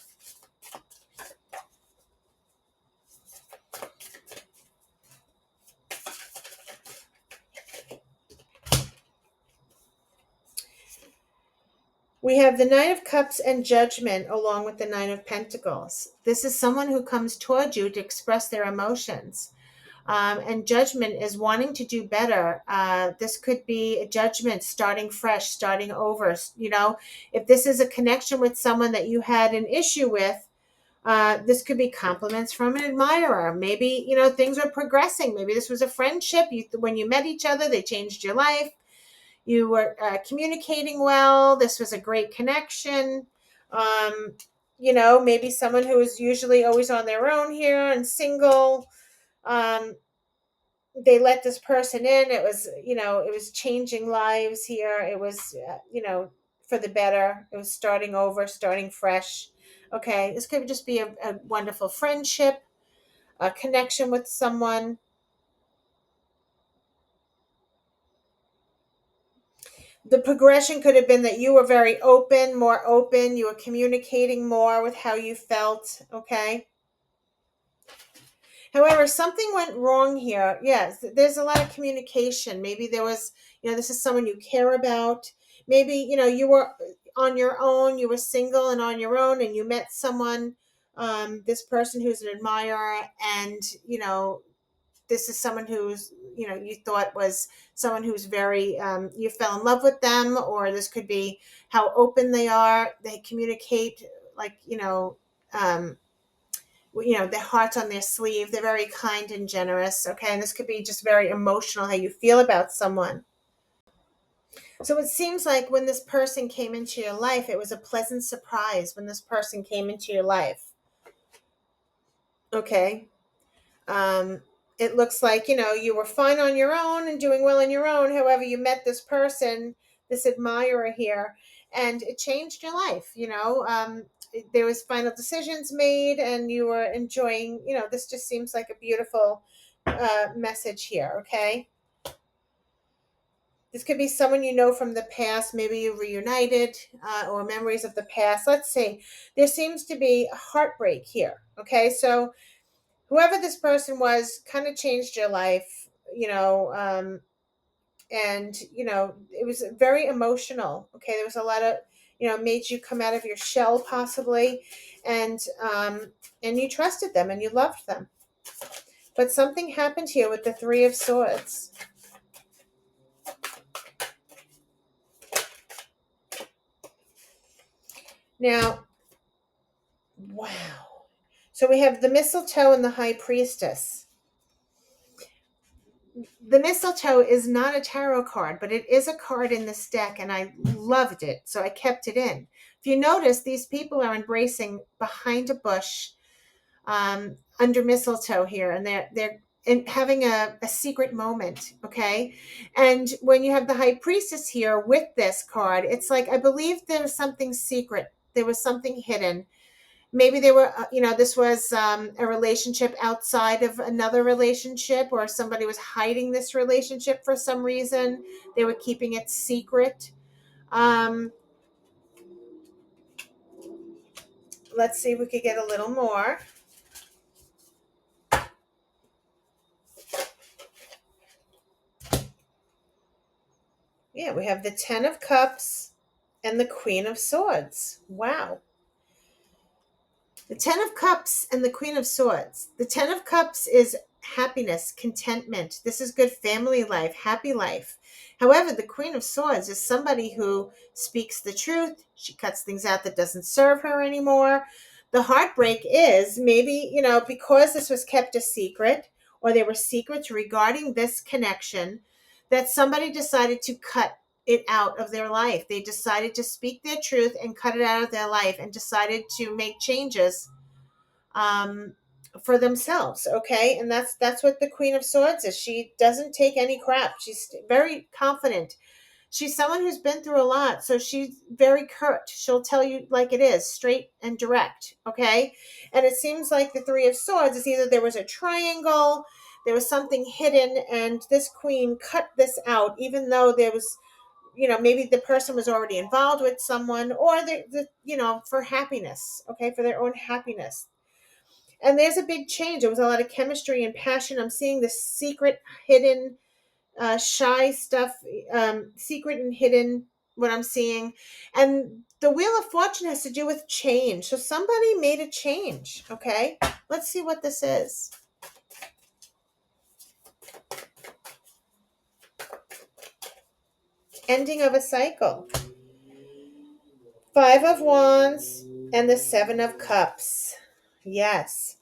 We have the Nine of Cups and Judgment along with the Nine of Pentacles. This is someone who comes toward you to express their emotions. And Judgment is wanting to do better. This could be a judgment, starting fresh, starting over. You know, if this is a connection with someone that you had an issue with, this could be compliments from an admirer. Maybe, you know, things are progressing. Maybe this was a friendship. When you met each other, they changed your life. You were communicating well. This was a great connection. You know, maybe someone who is usually always on their own here and single. They let this person in. It was, you know, it was changing lives here. It was, you know, for the better. It was starting over, starting fresh. Okay, this could just be a wonderful friendship, a connection with someone. The progression could have been that you were very open, more open. You were communicating more with how you felt. Okay. However, something went wrong here. Yes, there's a lot of communication. Maybe there was, you know, this is someone you care about. Maybe, you know, you were on your own, you were single and on your own, and you met someone, this person who's an admirer, and, you know, this is someone who's, you know, you thought was someone who's very, you fell in love with them, or this could be how open they are. They communicate like, their heart's on their sleeve. They're very kind and generous. Okay. And this could be just very emotional, how you feel about someone. So it seems like when this person came into your life, it was a pleasant surprise when this person came into your life. Okay. Um, it looks like, you know, you were fine on your own and doing well on your own. However, you met this person, this admirer here, and it changed your life. You know, there was final decisions made and you were enjoying, you know, this just seems like a beautiful message here. Okay. This could be someone you know from the past. Maybe you reunited, or memories of the past. Let's see. There seems to be a heartbreak here. Okay. So whoever this person was kind of changed your life, and, you know, it was very emotional. Okay. There was a lot of, made you come out of your shell possibly, and you trusted them and you loved them. But something happened here with the Three of Swords. Now, wow. So we have the mistletoe and the High Priestess. The mistletoe is not a tarot card, but it is a card in this deck, and I loved it, so I kept it in. If you notice, these people are embracing behind a bush, under mistletoe here, and they're having a secret moment, okay? And when you have the High Priestess here with this card, it's like, I believe there was something secret. There was something hidden. Maybe they were, this was a relationship outside of another relationship, or somebody was hiding this relationship for some reason. They were keeping it secret. Let's see if we could get a little more. Yeah, we have the Ten of Cups and the Queen of Swords. Wow. The Ten of Cups and the Queen of Swords. The Ten of Cups is happiness, contentment. This is good family life, happy life. However, the Queen of Swords is somebody who speaks the truth. She cuts things out that doesn't serve her anymore. The heartbreak is maybe, because this was kept a secret, or there were secrets regarding this connection, that somebody decided to cut it out of their life. They decided to speak their truth and cut it out of their life, and decided to make changes for themselves. Okay. And that's what the Queen of Swords is. She doesn't take any crap. She's very confident. She's someone who's been through a lot. So she's very curt. She'll tell you like it is, straight and direct. Okay. And it seems like the Three of Swords is either there was a triangle, there was something hidden, and this queen cut this out, even though there was, maybe the person was already involved with someone, or for happiness, okay, for their own happiness. And there's a big change. There was a lot of chemistry and passion. I'm seeing the secret, hidden, shy stuff, secret and hidden, what I'm seeing. And the Wheel of Fortune has to do with change. So somebody made a change, okay? Let's see what this is. Ending of a cycle. Five of Wands and the Seven of Cups. Yes.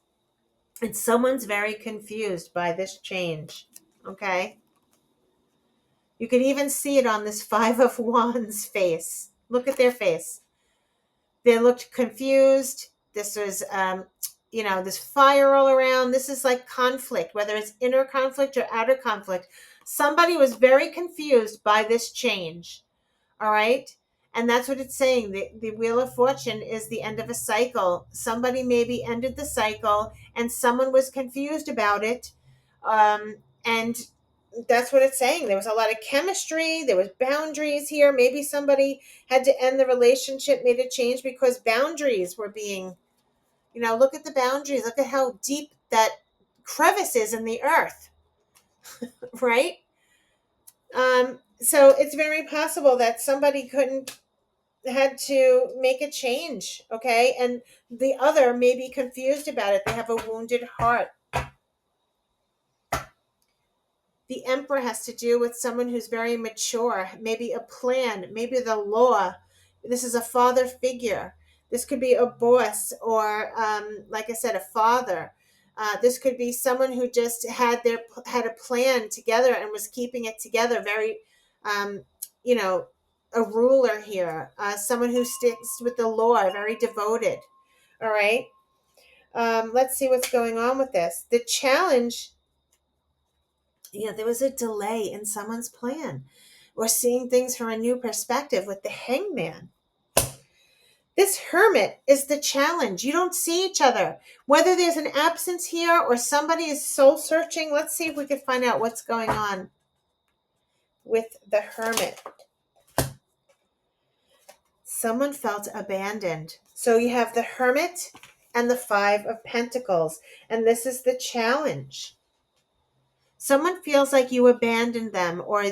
And someone's very confused by this change, okay? You can even see it on this Five of Wands face. Look at their face. They looked confused. This was, this fire all around. This is like conflict, whether it's inner conflict or outer conflict. Somebody was very confused by this change, all right? And that's what it's saying. The Wheel of Fortune is the end of a cycle. Somebody maybe ended the cycle, and someone was confused about it. And that's what it's saying. There was a lot of chemistry. There was boundaries here. Maybe somebody had to end the relationship, made a change because boundaries were being, look at the boundaries. Look at how deep that crevice is in the earth, right? So it's very possible that somebody had to make a change, okay? And the other may be confused about it. They have a wounded heart. The Emperor has to do with someone who's very mature, maybe a plan, maybe the law. This is a father figure. This could be a boss, or, like I said, a father. This could be someone who just had a plan together and was keeping it together. Very, a ruler here. Someone who sticks with the law, very devoted. All right. Let's see what's going on with this. The challenge. There was a delay in someone's plan. We're seeing things from a new perspective with the Hangman. This Hermit is the challenge. You don't see each other. Whether there's an absence here or somebody is soul searching, let's see if we can find out what's going on with the Hermit. Someone felt abandoned. So you have the Hermit and the Five of Pentacles, and this is the challenge. Someone feels like you abandoned them, or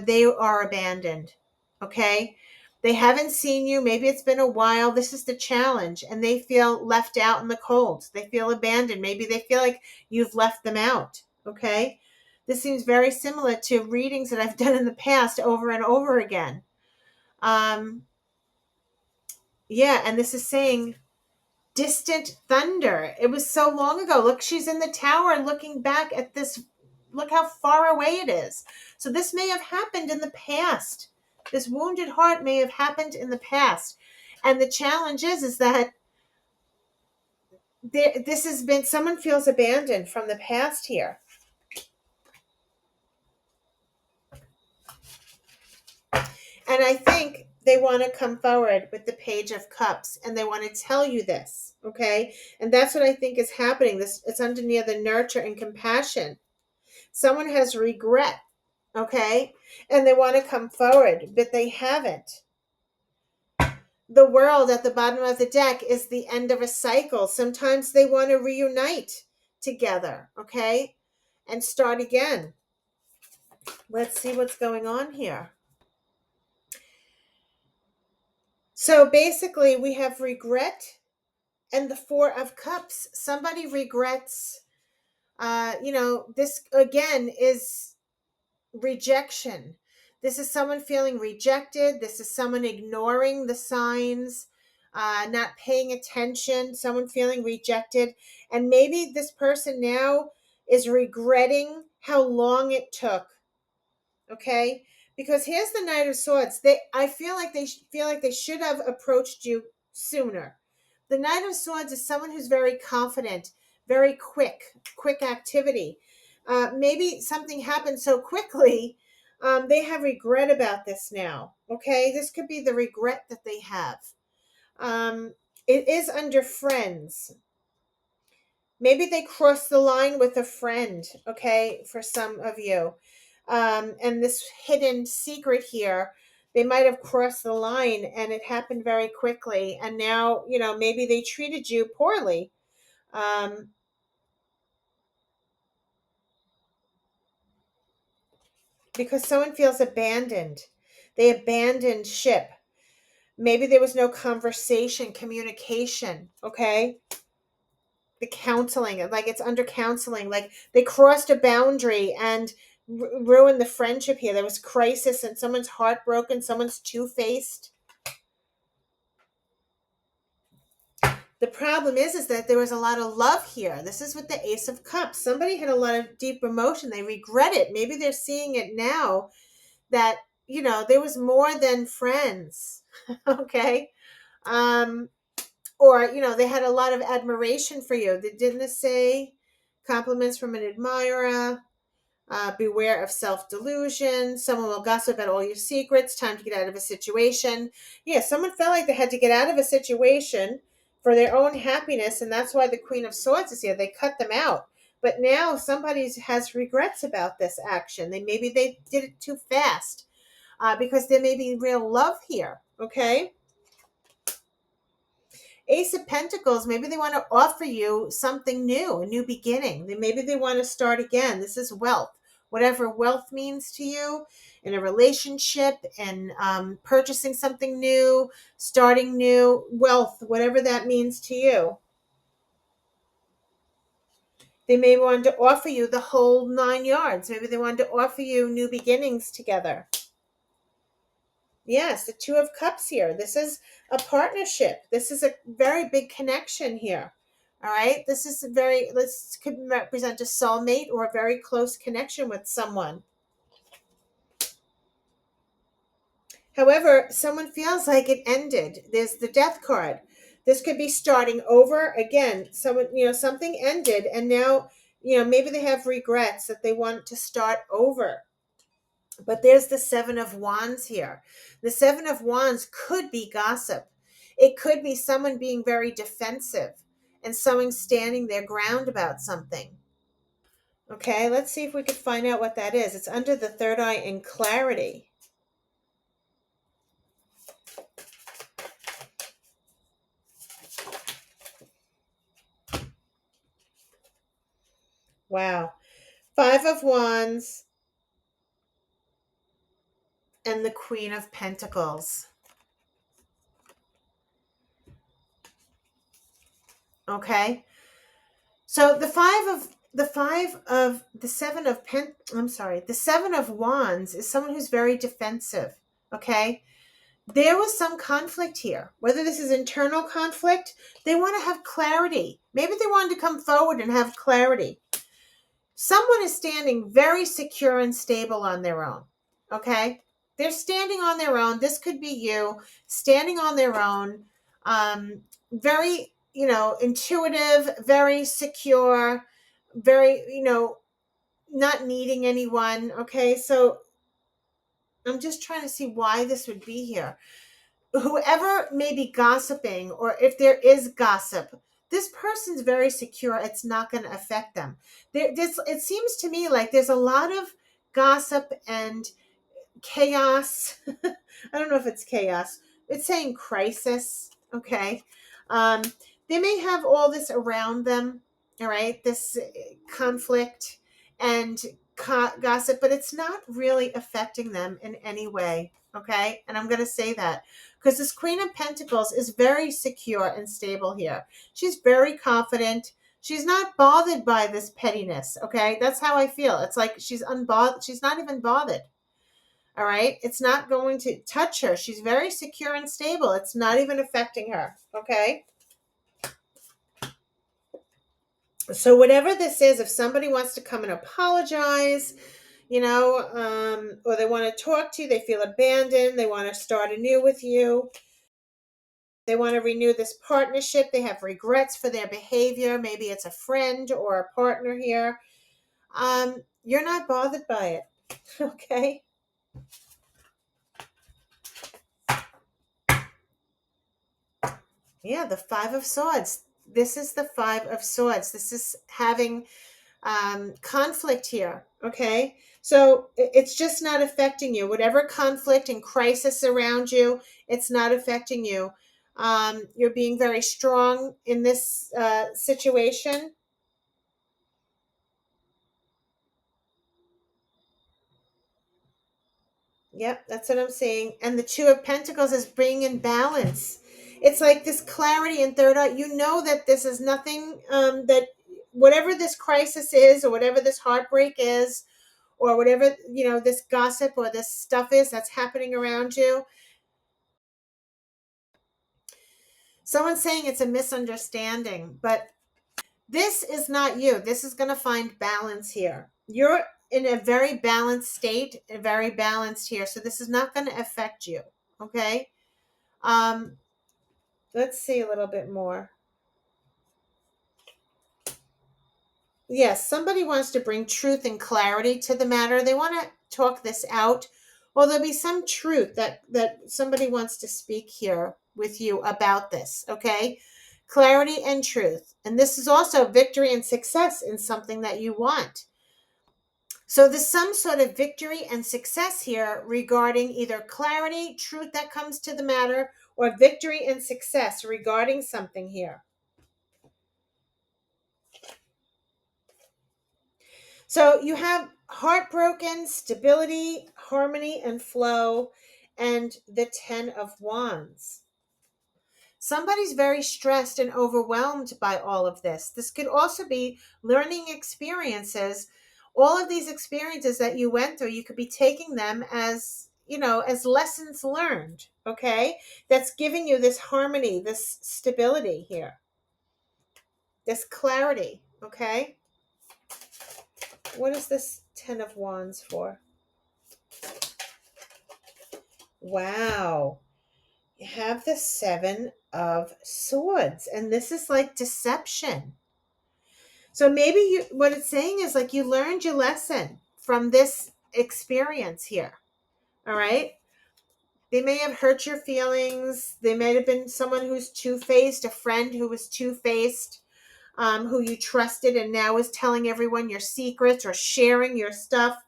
they are abandoned, okay? They haven't seen you. Maybe it's been a while. This is the challenge. And they feel left out in the cold. They feel abandoned. Maybe they feel like you've left them out. Okay. This seems very similar to readings that I've done in the past over and over again. Yeah. And this is saying distant thunder. It was so long ago. Look, she's in the tower looking back at this. Look how far away it is. So this may have happened in the past. This wounded heart may have happened in the past. And the challenge is that this has been, someone feels abandoned from the past here. And I think they want to come forward with the Page of Cups and they want to tell you this, okay? And that's what I think is happening. This, it's underneath the nurture and compassion. Someone has regret, okay? And they want to come forward, but they haven't. The World at the bottom of the deck is the end of a cycle. Sometimes they want to reunite together, okay? And start again. Let's see what's going on here. So basically, we have regret and the Four of Cups. Somebody regrets, this again is rejection. This is someone feeling rejected. This is someone ignoring the signs, not paying attention, someone feeling rejected. And maybe this person now is regretting how long it took. Okay? Because here's the Knight of Swords. I feel like they should have approached you sooner. The Knight of Swords is someone who's very confident, very quick activity. Maybe something happened so quickly, they have regret about this now. Okay, this could be the regret that they have. It is under friends. Maybe they crossed the line with a friend. Okay, for some of you, and this hidden secret here. They might have crossed the line and it happened very quickly. And now, maybe they treated you poorly. Because someone feels abandoned. They abandoned ship. Maybe there was no conversation, communication, okay? The counseling, like it's under counseling, like they crossed a boundary and ruined the friendship here. There was crisis and someone's heartbroken, someone's two-faced. The problem is that there was a lot of love here. This is with the Ace of Cups. Somebody had a lot of deep emotion. They regret it. Maybe they're seeing it now that, there was more than friends. Okay. Or, they had a lot of admiration for you. Didn't it say compliments from an admirer? Beware of self-delusion. Someone will gossip about all your secrets. Time to get out of a situation. Yeah, someone felt like they had to get out of a situation for their own happiness, and that's why the Queen of Swords is here. They cut them out. But now somebody has regrets about this action. Maybe they did it too fast, because there may be real love here. Okay. Ace of Pentacles, maybe they want to offer you something new, a new beginning. Maybe they want to start again. This is wealth. Whatever wealth means to you in a relationship, and purchasing something new, starting new, wealth, whatever that means to you. They may want to offer you the whole 9 yards. Maybe they want to offer you new beginnings together. Yes, the Two of Cups here. This is a partnership. This is a very big connection here. All right. This could represent a soulmate or a very close connection with someone. However, someone feels like it ended. There's the Death card. This could be starting over again. Someone, something ended and now, maybe they have regrets that they want to start over. But there's the Seven of Wands here. The Seven of Wands could be gossip. It could be someone being very defensive and someone standing their ground about something. Okay, let's see if we can find out what that is. It's under the third eye in clarity. Wow. Five of Wands and the Queen of Pentacles. Okay. So the seven of wands is someone who's very defensive. Okay. There was some conflict here. Whether this is internal conflict, they want to have clarity. Maybe they wanted to come forward and have clarity. Someone is standing very secure and stable on their own. Okay? They're standing on their own. This could be you standing on their own. Very, intuitive, very secure, very, not needing anyone. Okay? So I'm just trying to see why this would be here. Whoever may be gossiping, or if there is gossip, this person's very secure. It's not going to affect them. It seems to me like there's a lot of gossip and chaos. I don't know if it's chaos. It's saying crisis. Okay. Um, they may have all this around them. All right. This conflict and gossip, but it's not really affecting them in any way. Okay. And I'm going to say that because this Queen of Pentacles is very secure and stable here. She's very confident. She's not bothered by this pettiness. Okay. That's how I feel. It's like she's unbothered. She's not even bothered. All right. It's not going to touch her. She's very secure and stable. It's not even affecting her. Okay. So whatever this is, if somebody wants to come and apologize, or they want to talk to you, they feel abandoned, they want to start anew with you, they want to renew this partnership, they have regrets for their behavior, maybe it's a friend or a partner here, you're not bothered by it. Okay. Yeah, the Five of Swords. This is the Five of Swords. This is having conflict here. Okay. So it's just not affecting you. Whatever conflict and crisis around you, it's not affecting you. You're being very strong in this situation. Yep, that's what I'm saying. And the Two of Pentacles is bringing in balance. It's like this clarity and third eye. You know that this is nothing, that whatever this crisis is, or whatever this heartbreak is, or whatever, this gossip or this stuff is that's happening around you. Someone's saying it's a misunderstanding, but this is not you. This is going to find balance here. You're in a very balanced state, very balanced here. So this is not going to affect you. Okay. Um, let's see a little bit more. Yes, somebody wants to bring truth and clarity to the matter. They want to talk this out. Well, there'll be some truth that somebody wants to speak here with you about this, okay? Clarity and truth. And this is also victory and success in something that you want. So there's some sort of victory and success here regarding either clarity, truth that comes to the matter, or victory and success regarding something here. So you have heartbroken, stability, harmony, and flow, and the Ten of Wands. Somebody's very stressed and overwhelmed by all of this. This could also be learning experiences. All of these experiences that you went through, you could be taking them as, as lessons learned, okay? That's giving you this harmony, this stability here, this clarity, okay? What is this Ten of Wands for? Wow. You have the Seven of Swords, and this is like deception. So maybe what it's saying is like you learned your lesson from this experience here. All right. They may have hurt your feelings. They may have been someone who's two-faced, a friend who was two-faced, who you trusted and now is telling everyone your secrets or sharing your stuff.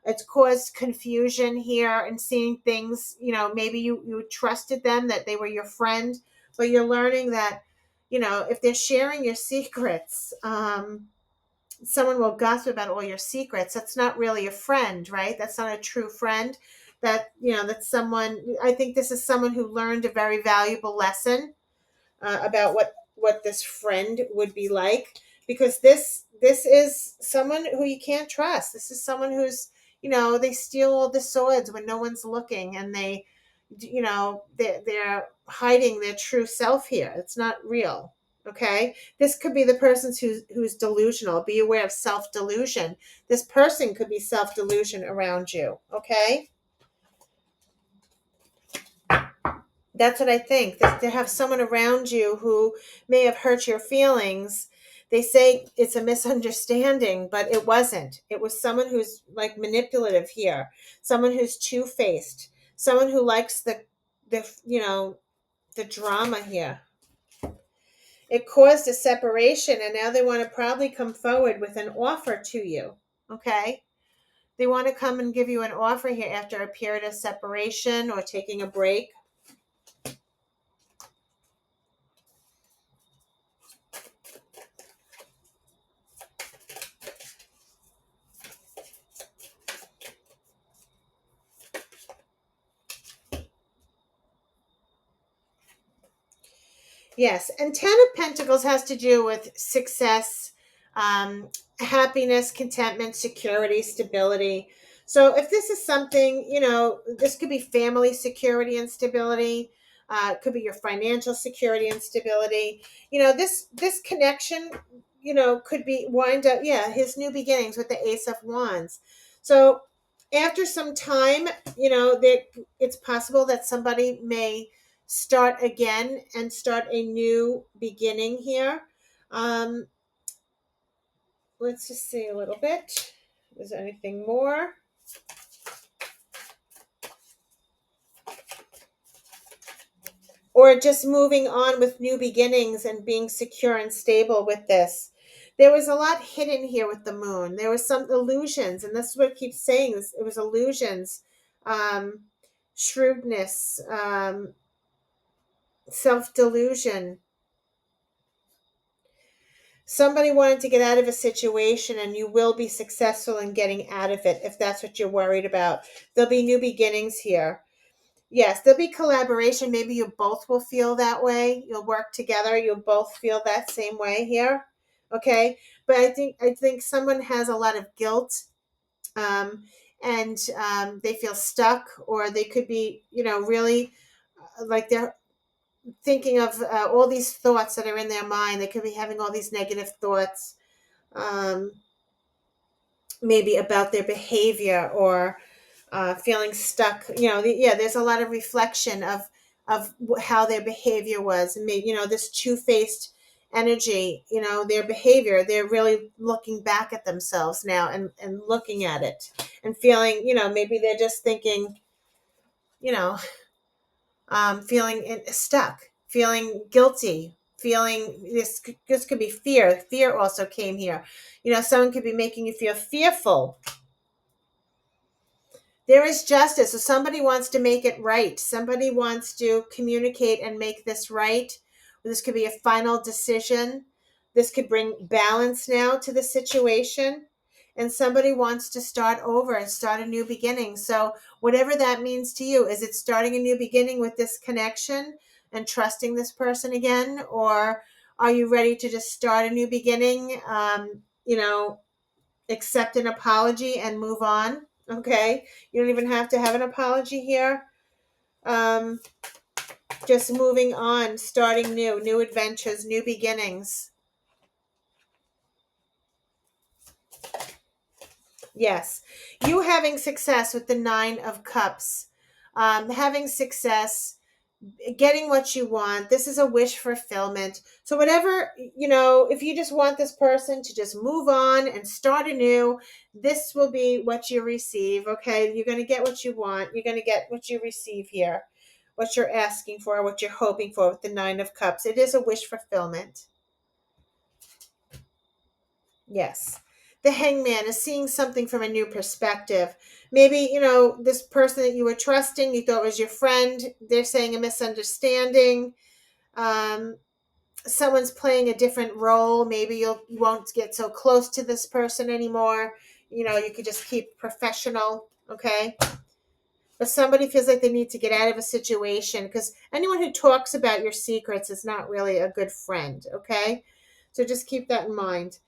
It's caused confusion here and seeing things, maybe you trusted them, that they were your friend, but you're learning that, if they're sharing your secrets, someone will gossip about all your secrets. That's not really a friend, right? That's not a true friend. That's someone, I think this is someone who learned a very valuable lesson about what this friend would be like, because this is someone who you can't trust. This is someone who's, they steal all the swords when no one's looking, and they're hiding their true self here. It's not real. Okay, this could be the person who's delusional. Be aware of self delusion. This person could be self delusion around you. Okay, that's what I think. That to have someone around you who may have hurt your feelings. They say it's a misunderstanding, but it wasn't. It was someone who's like manipulative here, someone who's two-faced, someone who likes the drama here. It caused a separation, and now they want to probably come forward with an offer to you. Okay, they want to come and give you an offer here after a period of separation or taking a break. Yes, and Ten of Pentacles has to do with success, happiness, contentment, security, stability. So if this is something, this could be family security and stability. It could be your financial security and stability. This connection, could be wind up. Yeah, his new beginnings with the Ace of Wands. So after some time, it's possible that somebody may start again and start a new beginning here. Let's just see a little bit. Is there anything more? Or just moving on with new beginnings and being secure and stable with this. There was a lot hidden here with the moon. There was some illusions, and this is what it keeps saying. It was illusions, shrewdness, self-delusion. Somebody wanted to get out of a situation, and you will be successful in getting out of it if that's what you're worried about. There'll be new beginnings here. Yes, there'll be collaboration. Maybe you both will feel that way. You'll work together. You'll both feel that same way here. Okay, but I think someone has a lot of guilt, and they feel stuck, or they could be, really like they're thinking of all these thoughts that are in their mind. They could be having all these negative thoughts, um, maybe about their behavior, or feeling stuck. There's a lot of reflection of how their behavior was, and maybe, this two-faced energy. Their behavior. They're really looking back at themselves now, and looking at it and feeling. Maybe they're just thinking. You know, feeling stuck, feeling guilty, feeling this could be fear. Fear also came here. Someone could be making you feel fearful. There is justice. So somebody wants to make it right. Somebody wants to communicate and make this right. This could be a final decision. This could bring balance now to the situation. And somebody wants to start over and start a new beginning. So whatever that means to you, is it starting a new beginning with this connection and trusting this person again? Or are you ready to just start a new beginning, accept an apology and move on? Okay, you don't even have to have an apology here. Just moving on, starting new adventures, new beginnings. Yes, you having success with the Nine of Cups, having success, getting what you want. This is a wish fulfillment. So whatever, if you just want this person to just move on and start anew, this will be what you receive. Okay, you're going to get what you want. You're going to get what you receive here, what you're asking for, what you're hoping for with the Nine of Cups. It is a wish fulfillment. Yes. The Hangman is seeing something from a new perspective. Maybe, this person that you were trusting, you thought was your friend, they're saying a misunderstanding. Someone's playing a different role. Maybe you won't get so close to this person anymore. You could just keep professional. Okay. or somebody feels like they need to get out of a situation, because anyone who talks about your secrets is not really a good friend, okay? So just keep that in mind.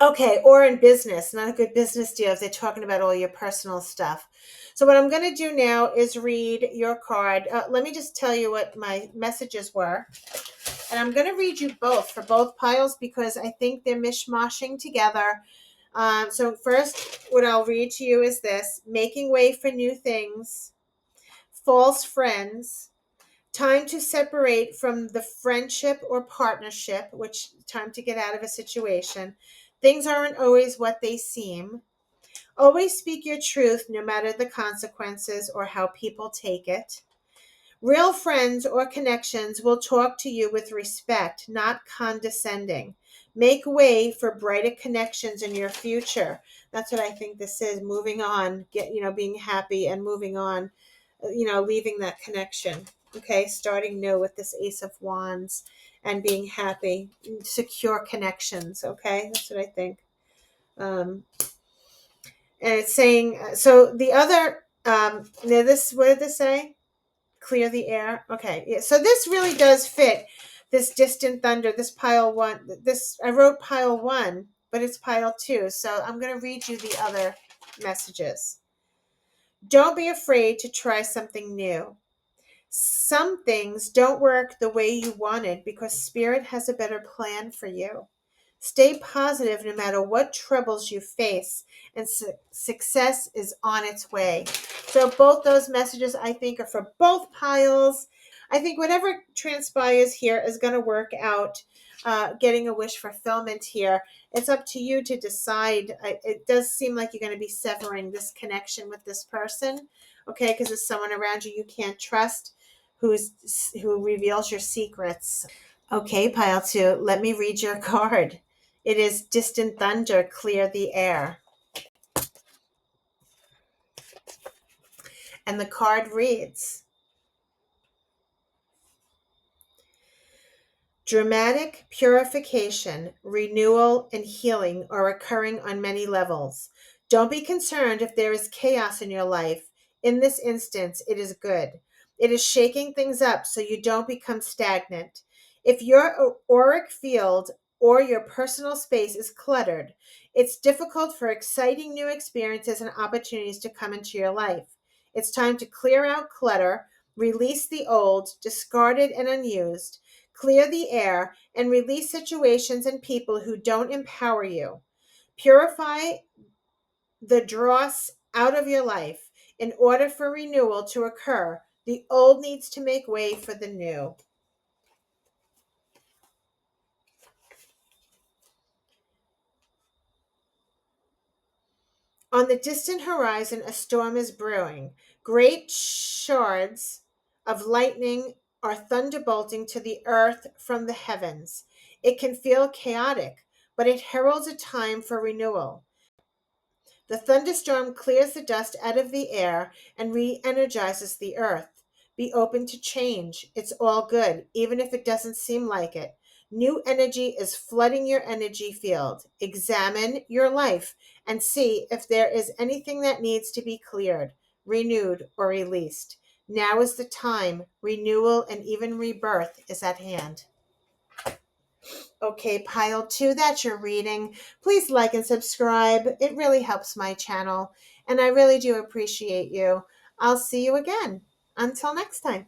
Okay, or in business, not a good business deal if they're talking about all your personal stuff. So what I'm going to do now is read your card. Let me just tell you what my messages were. And I'm going to read you both for both piles because I think they're mishmashing together. So first, what I'll read to you is this: making way for new things, false friends, time to separate from the friendship or partnership, which time to get out of a situation. Things aren't always what they seem. Always speak your truth no matter the consequences or how people take it. Real friends or connections will talk to you with respect, not condescending. Make way for brighter connections in your future. That's what I think this is. Moving on, being happy and moving on, leaving that connection. Okay, starting new with this Ace of Wands and being happy, secure connections. Okay, that's what I think. And it's saying, so the other, what did this say? Clear the air. Okay, yeah. So this really does fit this distant thunder, this pile one. This I wrote pile one, but it's pile two. So I'm going to read you the other messages. Don't be afraid to try something new. Some things don't work the way you wanted because Spirit has a better plan for you. Stay positive no matter what troubles you face, and success is on its way. So both those messages, I think, are for both piles. I think whatever transpires here is going to work out. Getting a wish fulfillment here. It's up to you to decide. It does seem like you're going to be severing this connection with this person, okay? Because there's someone around you can't trust who reveals your secrets. Okay, pile two, let me read your card. It is distant thunder, clear the air. And the card reads, dramatic purification, renewal, and healing are occurring on many levels. Don't be concerned if there is chaos in your life. In this instance, it is good. It is shaking things up so you don't become stagnant. If your auric field or your personal space is cluttered, it's difficult for exciting new experiences and opportunities to come into your life. It's time to clear out clutter, release the old, discarded, and unused. Clear the air and release situations and people who don't empower you. Purify the dross out of your life. In order for renewal to occur, the old needs to make way for the new. On the distant horizon, a storm is brewing. Great shards of lightning are thunderbolting to the earth from the heavens. It can feel chaotic, but it heralds a time for renewal. The thunderstorm clears the dust out of the air and re energizes the earth. Be open to change. It's all good, even if it doesn't seem like it. New energy is flooding your energy field. Examine your life and see if there is anything that needs to be cleared, renewed, or released. Now is the time. Renewal and even rebirth is at hand. Okay, pile two, that's your reading. Please like and subscribe. It really helps my channel, and I really do appreciate you. I'll see you again. Until next time.